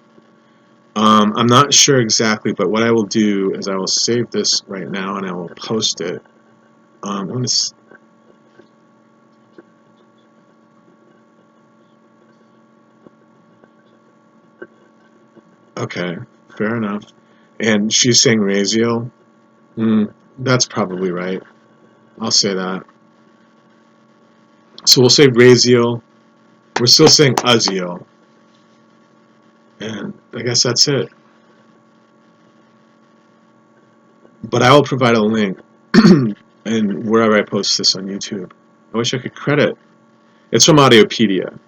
I'm not sure exactly, but what I will do is I will save this right now and I will post it. I'm gonna okay, fair enough. And she's saying Raziel. That's probably right. I'll say that. So we'll say Raziel. We're still saying Uziel. And I guess that's it. But I will provide a link and wherever I post this on YouTube. I wish I could credit. It's from Audiopedia.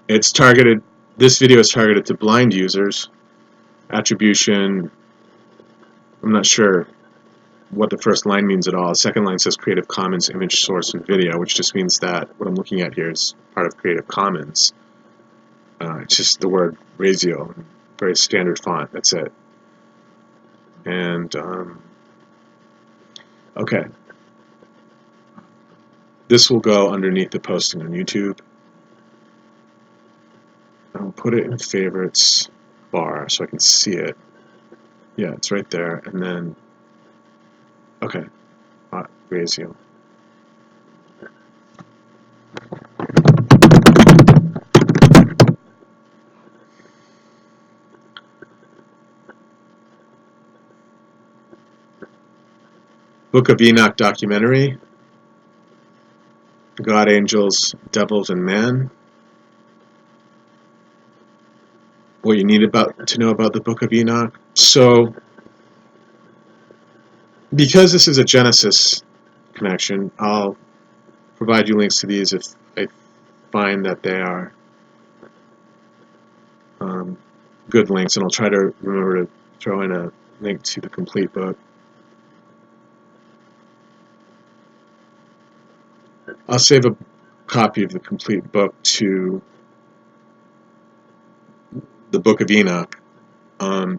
It's targeted. This video is targeted to blind users. Attribution. I'm not sure what the first line means at all. The second line says Creative Commons image source and video, which just means that what I'm looking at here is part of Creative Commons. It's just the word Raziel, very standard font. That's it. And okay, this will go underneath the posting on YouTube. I'll put it in favorites bar so I can see it. Yeah, it's right there. And then, okay, Raziel. Book of Enoch documentary. God, Angels, Devils, and Man. What you need to know about the Book of Enoch. So, because this is a Genesis connection, I'll provide you links to these if I find that they are good links, and I'll try to remember to throw in a link to the complete book. I'll save a copy of the complete book to the Book of Enoch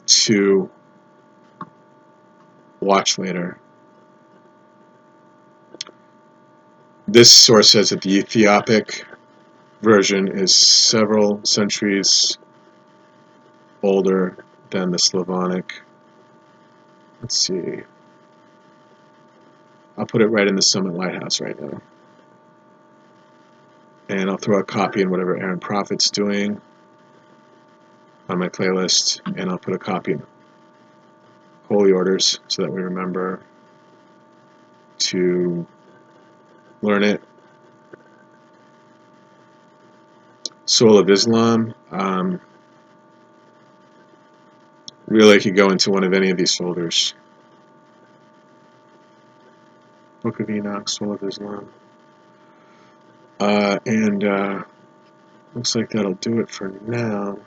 to watch later. This source says that the Ethiopic version is several centuries older than the Slavonic. Let's see. I'll put it right in the Summit Lighthouse right now. And I'll throw a copy in whatever Aaron Prophet's doing on my playlist, and I'll put a copy in Holy Orders so that we remember to learn it. Soul of Islam. Really could go into one of any of these folders. Book of Enoch, Soul of Islam. Looks like that'll do it for now.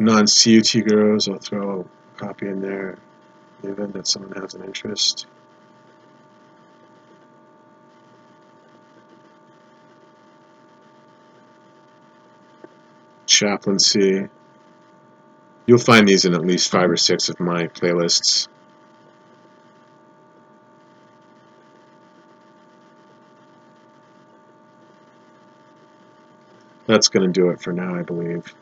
Non-CUT Gurus, I'll throw a copy in there in the event that someone has an interest. Chaplaincy. You'll find these in at least 5 or 6 of my playlists. That's going to do it for now, I believe.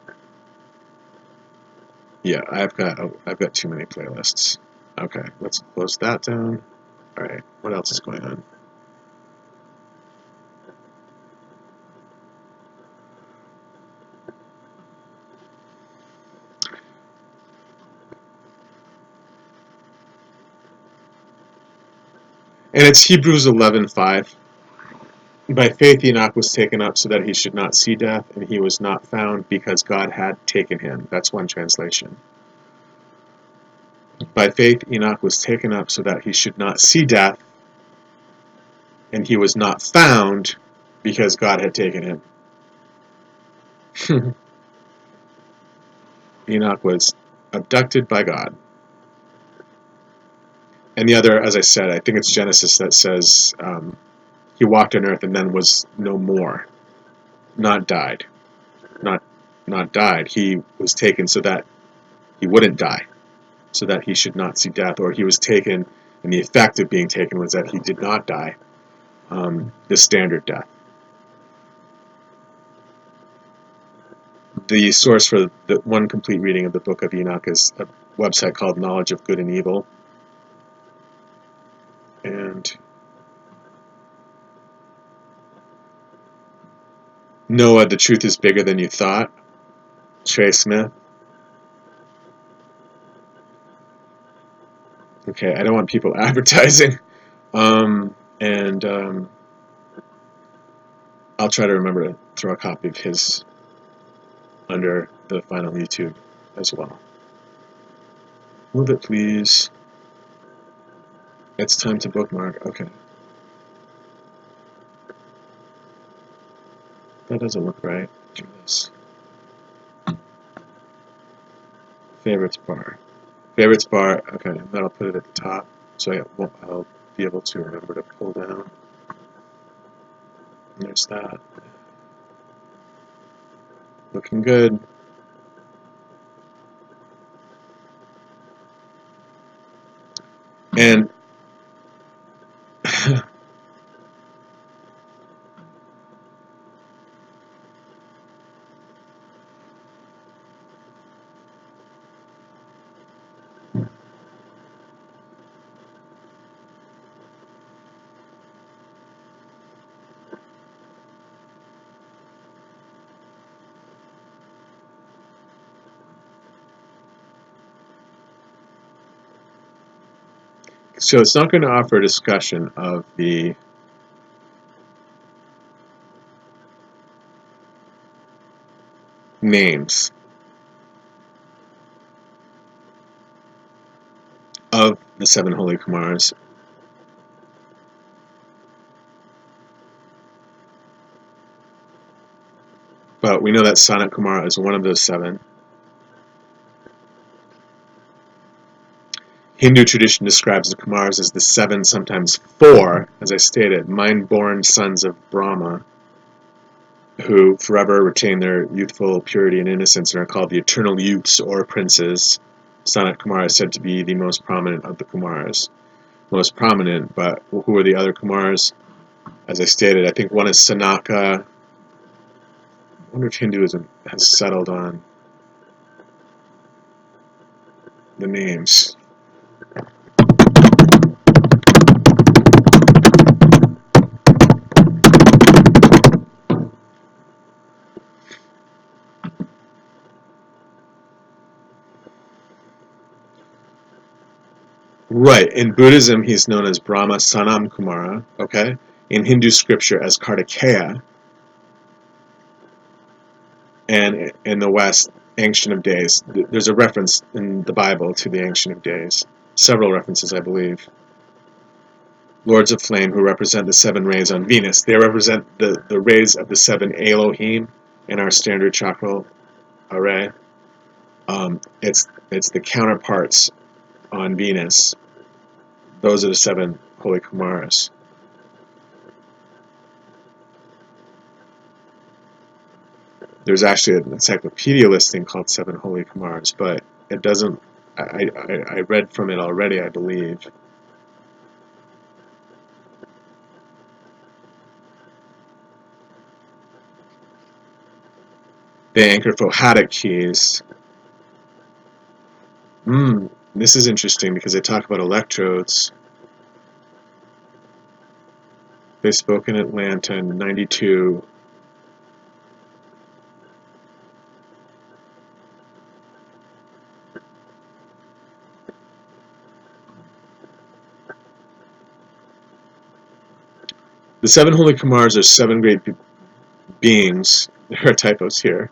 Yeah, I've got too many playlists. Okay, let's close that down. All right, what else is going on? And it's Hebrews 11:5. By faith Enoch was taken up so that he should not see death, and he was not found because God had taken him. That's one translation. By faith Enoch was taken up so that he should not see death, and he was not found because God had taken him. Enoch was abducted by God. And the other, as I said, I think it's Genesis that says he walked on earth and then was no more. Not died. Not died. He was taken so that he wouldn't die, so that he should not see death, or he was taken, and the effect of being taken was that he did not die, the standard death. The source for the one complete reading of the book of Enoch is a website called Knowledge of Good and Evil. And Noah, the truth is bigger than you thought. Trey Smith. Okay, I don't want people advertising. And I'll try to remember to throw a copy of his under the final YouTube as well. Move it, please. It's time to bookmark. Okay. That doesn't look right. Do this. Favorites bar. Favorites bar. Okay, then I'll put it at the top, so I'll be able to remember to pull down. And there's that. Looking good. And so it's not going to offer a discussion of the names of the 7 holy Kumaras. But we know that Sanat Kumara is one of those 7. Hindu tradition describes the Kumaras as the 7, sometimes 4, as I stated, mind-born sons of Brahma, who forever retain their youthful purity and innocence and are called the eternal youths or princes. Sanat Kumara is said to be the most prominent of the Kumaras. Most prominent, but who are the other Kumaras? As I stated, I think one is Sanaka. I wonder if Hinduism has settled on the names. Right. In Buddhism, he's known as Brahma Sanam Kumara, okay? In Hindu scripture as Kartikeya, and in the West, Ancient of Days. There's a reference in the Bible to the Ancient of Days. Several references, I believe. Lords of Flame, who represent the 7 rays on Venus. They represent the rays of the 7 Elohim in our standard chakra array. It's the counterparts on Venus. Those are the 7 holy Kumaras. There's actually an encyclopedia listing called 7 Holy Kumaras, but it doesn't. I read from it already, I believe. They anchor phohatic keys. This is interesting because they talk about electrodes. They spoke in Atlanta in 92. The seven holy Kumars are seven great beings, there are typos here,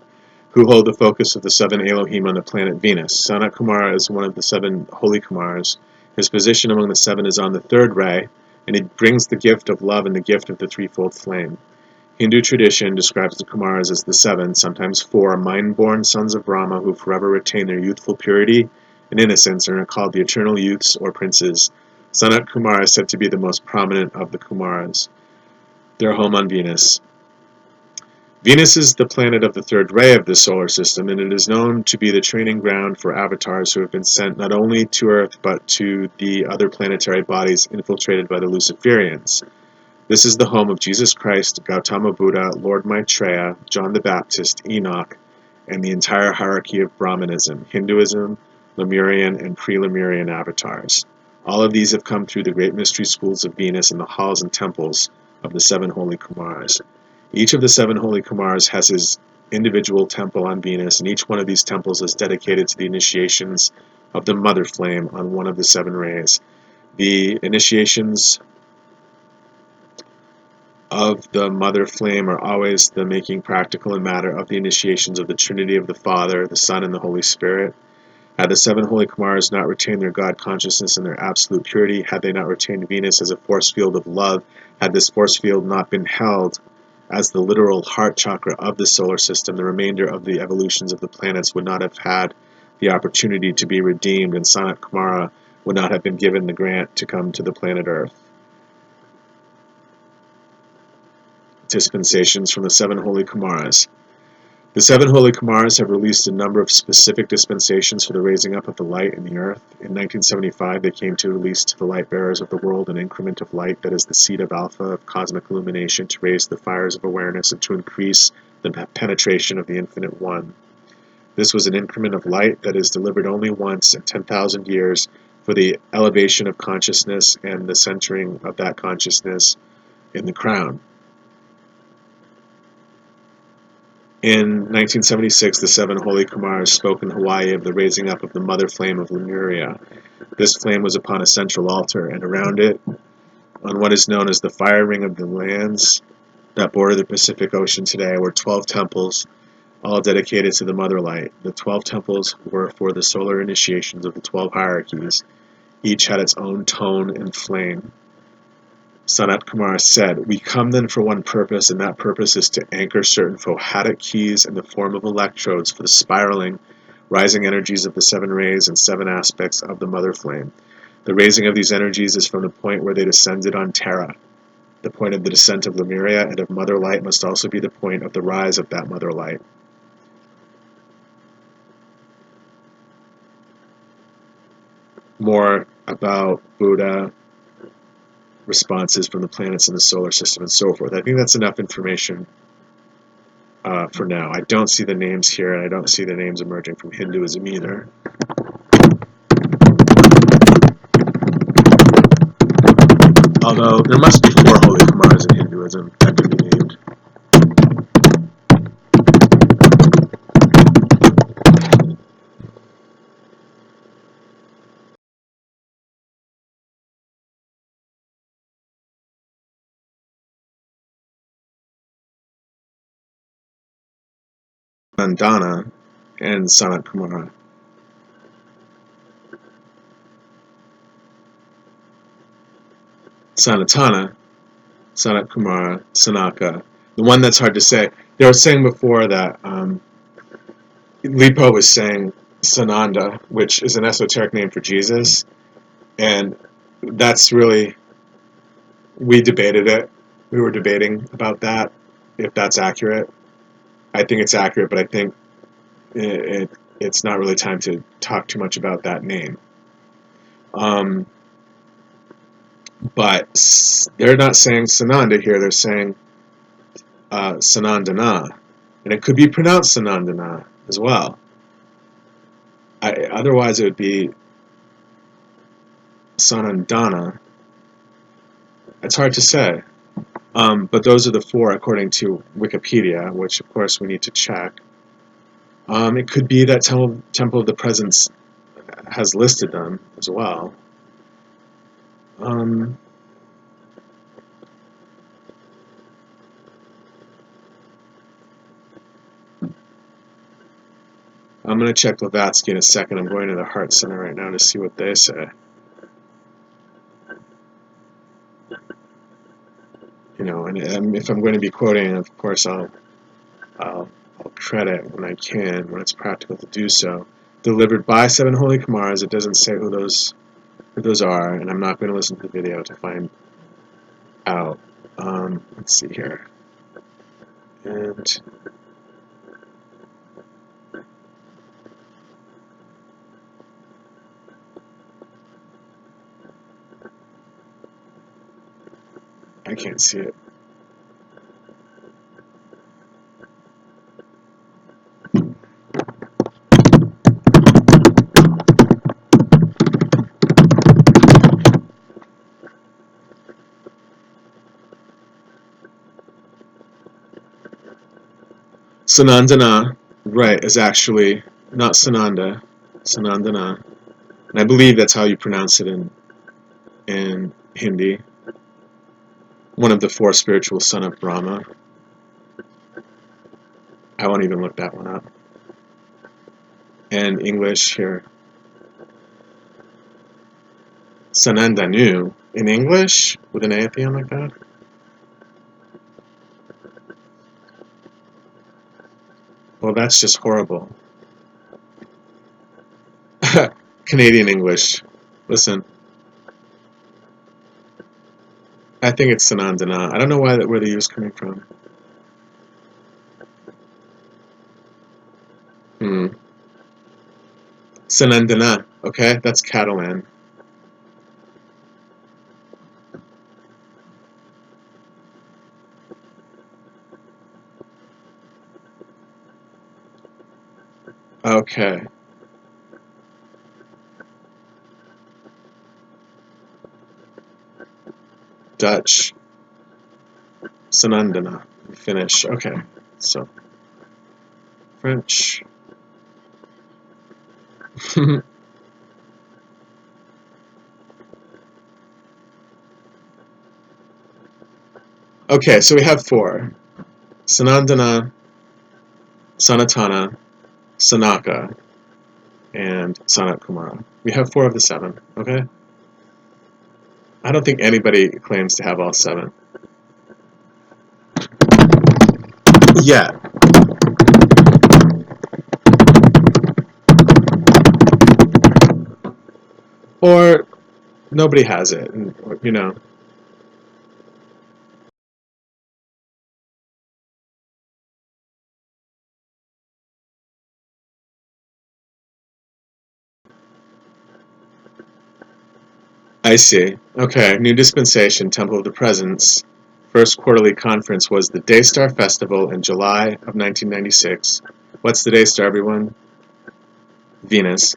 who hold the focus of the seven Elohim on the planet Venus. Sanat Kumara is one of the seven holy Kumars. His position among the seven is on the third ray, and he brings the gift of love and the gift of the threefold flame. Hindu tradition describes the Kumaras as the seven, sometimes four, mind-born sons of Brahma who forever retain their youthful purity and innocence and are called the eternal youths or princes. Sanat Kumara is said to be the most prominent of the Kumaras. Their home on Venus. Venus is the planet of the third ray of the solar system, and it is known to be the training ground for avatars who have been sent not only to Earth but to the other planetary bodies infiltrated by the Luciferians. This is the home of Jesus Christ, Gautama Buddha, Lord Maitreya, John the Baptist, Enoch, and the entire hierarchy of Brahmanism, Hinduism, Lemurian, and pre-Lemurian avatars. All of these have come through the great mystery schools of Venus and the halls and temples of the seven holy Kumaras. Each of the seven holy Kumars has his individual temple on Venus, and each one of these temples is dedicated to the initiations of the mother flame on one of the seven rays. The initiations of the mother flame are always the making practical and matter of the initiations of the Trinity of the Father, the Son, and the Holy Spirit. Had the seven holy Kumars not retained their God consciousness and their absolute purity, had they not retained Venus as a force field of love, had this force field not been held as the literal heart chakra of the solar system, the remainder of the evolutions of the planets would not have had the opportunity to be redeemed, and Sanat Kumara would not have been given the grant to come to the planet Earth. Dispensations from the seven holy Kumaras. The seven holy Kumaras have released a number of specific dispensations for the raising up of the light in the earth. In 1975, they came to release to the light bearers of the world an increment of light that is the seed of Alpha of cosmic illumination to raise the fires of awareness and to increase the penetration of the Infinite One. This was an increment of light that is delivered only once in 10,000 years for the elevation of consciousness and the centering of that consciousness in the crown. In 1976, the seven holy Kumaras spoke in Hawaii of the raising up of the mother flame of Lemuria. This flame was upon a central altar, and around it, on what is known as the fire ring of the lands that border the Pacific Ocean today, were 12 temples, all dedicated to the mother light. The 12 temples were for the solar initiations of the 12 hierarchies. Each had its own tone and flame. Sanat Kumara said, "We come then for one purpose, and that purpose is to anchor certain phohatic keys in the form of electrodes for the spiraling, rising energies of the seven rays and seven aspects of the mother flame. The raising of these energies is from the point where they descended on Terra. The point of the descent of Lemuria and of mother light must also be the point of the rise of that mother light." More about Buddha, responses from the planets in the solar system, and so forth. I think that's enough information for now. I don't see the names here, and I don't see the names emerging from Hinduism either. Although there must be 4 holy Kumars in Hinduism that could be named. Nandana and Sanat Kumara. Sanatana, Sanat Kumara, Sanaka. The one that's hard to say. They were saying before that Lipo was saying Sananda, which is an esoteric name for Jesus, and that's really, we debated it. We were debating about that, if that's accurate. I think it's accurate, but I think it's not really time to talk too much about that name. But they're not saying Sananda here, they're saying Sanandana. And it could be pronounced Sanandana as well. Otherwise, it would be Sanandana. It's hard to say. But those are the four according to Wikipedia, which of course we need to check. It could be that Temple of the Presence has listed them as well. I'm going to check Blavatsky in a second. I'm going to the Heart Center right now to see what they say. You know, and if I'm going to be quoting, of course, I'll credit when I can, when it's practical to do so. Delivered by 7 Holy Kumaras. It doesn't say who those are, and I'm not going to listen to the video to find out. Let's see here. And I can't see it. Sanandana, right, is actually not Sananda, Sanandana. And I believe that's how you pronounce it in Hindi. One of the 4 spiritual son of Brahma. I won't even look that one up. And English here. Sanandanu in English with an A at the end like that. Well, that's just horrible. Canadian English. Listen. I think it's Sanandana. I don't know where the U is coming from. Sanandana. Okay, that's Catalan. Okay. Dutch. Sanandana. Finnish. Okay. So French. Okay, so we have 4. Sanandana, Sanatana, Sanaka, and Sanat Kumara. We have 4 of the 7, okay? I don't think anybody claims to have all 7. Yeah. Or nobody has it, and, you know. I see. Okay, New Dispensation, Temple of the Presence. First quarterly conference was the Daystar Festival in July of 1996. What's the Daystar, everyone? Venus.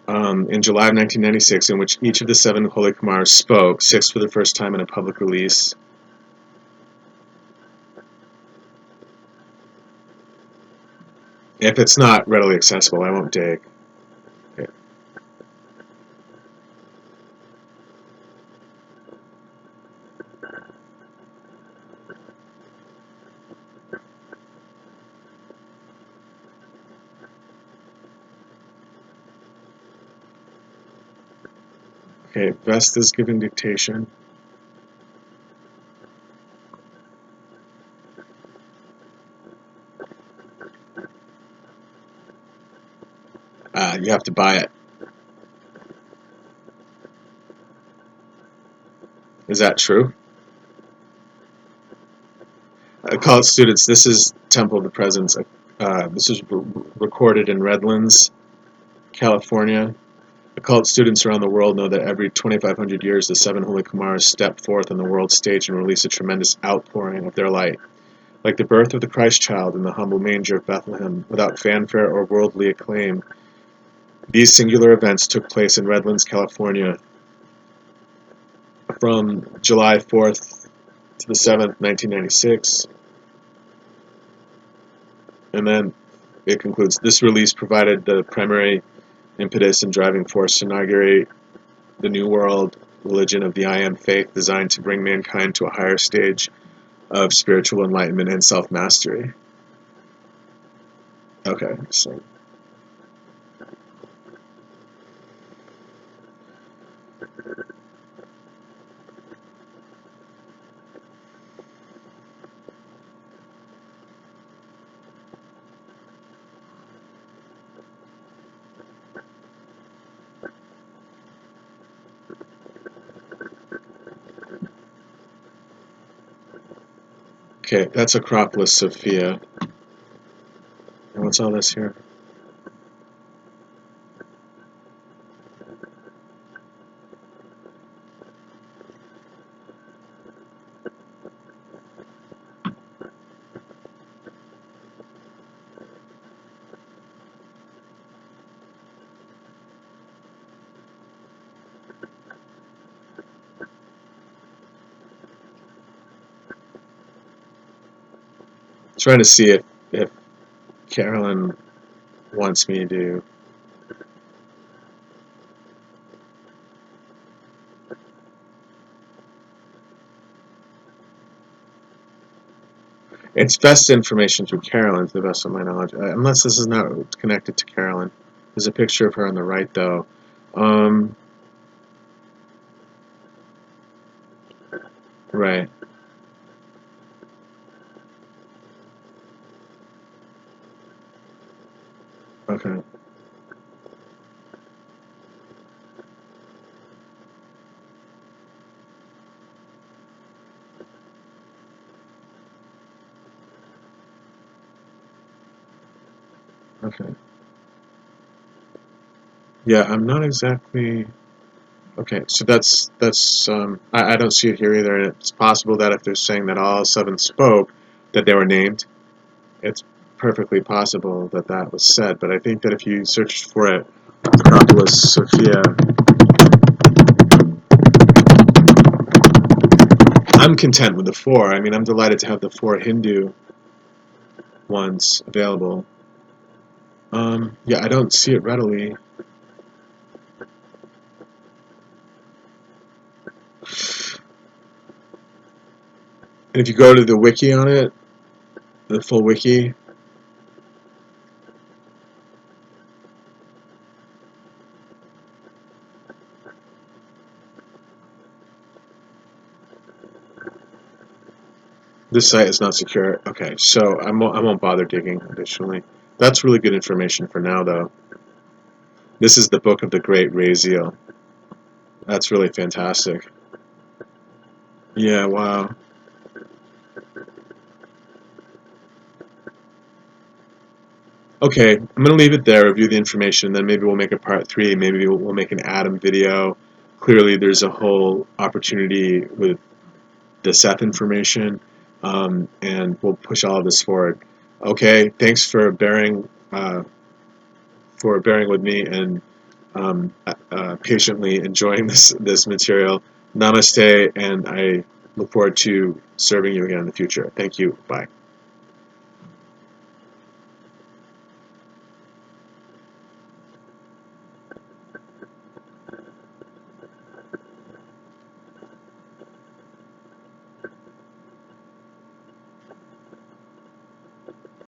In July of 1996, in which each of the 7 Holy Kumars spoke, 6 for the first time in a public release. If it's not readily accessible, I won't dig. Okay, Vesta's giving dictation. You have to buy it. Is that true? College students, this is Temple of the Presence. This is recorded in Redlands, California. Occult students around the world know that every 2,500 years, the 7 Holy Kumaras step forth on the world stage and release a tremendous outpouring of their light. Like the birth of the Christ child in the humble manger of Bethlehem, without fanfare or worldly acclaim, these singular events took place in Redlands, California, from July 4th to the 7th, 1996. And then it concludes, this release provided the primary impetus and driving force to inaugurate the New World religion of the I Am faith, designed to bring mankind to a higher stage of spiritual enlightenment and self-mastery. Okay, so okay, that's Acropolis Sophia. And what's all this here? Trying to see if Carolyn wants me to. It's best information through Carolyn, to the best of my knowledge, unless this is not connected to Carolyn. There's a picture of her on the right, though. Right. Okay. Okay. Yeah, I'm not exactly. Okay, so I don't see it here either, and it's possible that if they're saying that all seven spoke, that they were named. It's perfectly possible that that was said, but I think that if you searched for it, Acropolis Sophia, I'm content with the four. I mean, I'm delighted to have the four Hindu ones available. Yeah, I don't see it readily. And if you go to the wiki on it, the full wiki, this site is not secure. Okay, so I won't bother digging additionally. That's really good information for now, though. This is the Book of the Great Raziel. That's really fantastic. Yeah, wow. Okay, I'm going to leave it there, review the information, then maybe we'll make a part 3, maybe we'll make an Adam video. Clearly there's a whole opportunity with the Seth information, and we'll push all of this forward. Okay, thanks for bearing with me and patiently enjoying this material. Namaste, and I look forward to serving you again in the future. Thank you. Bye.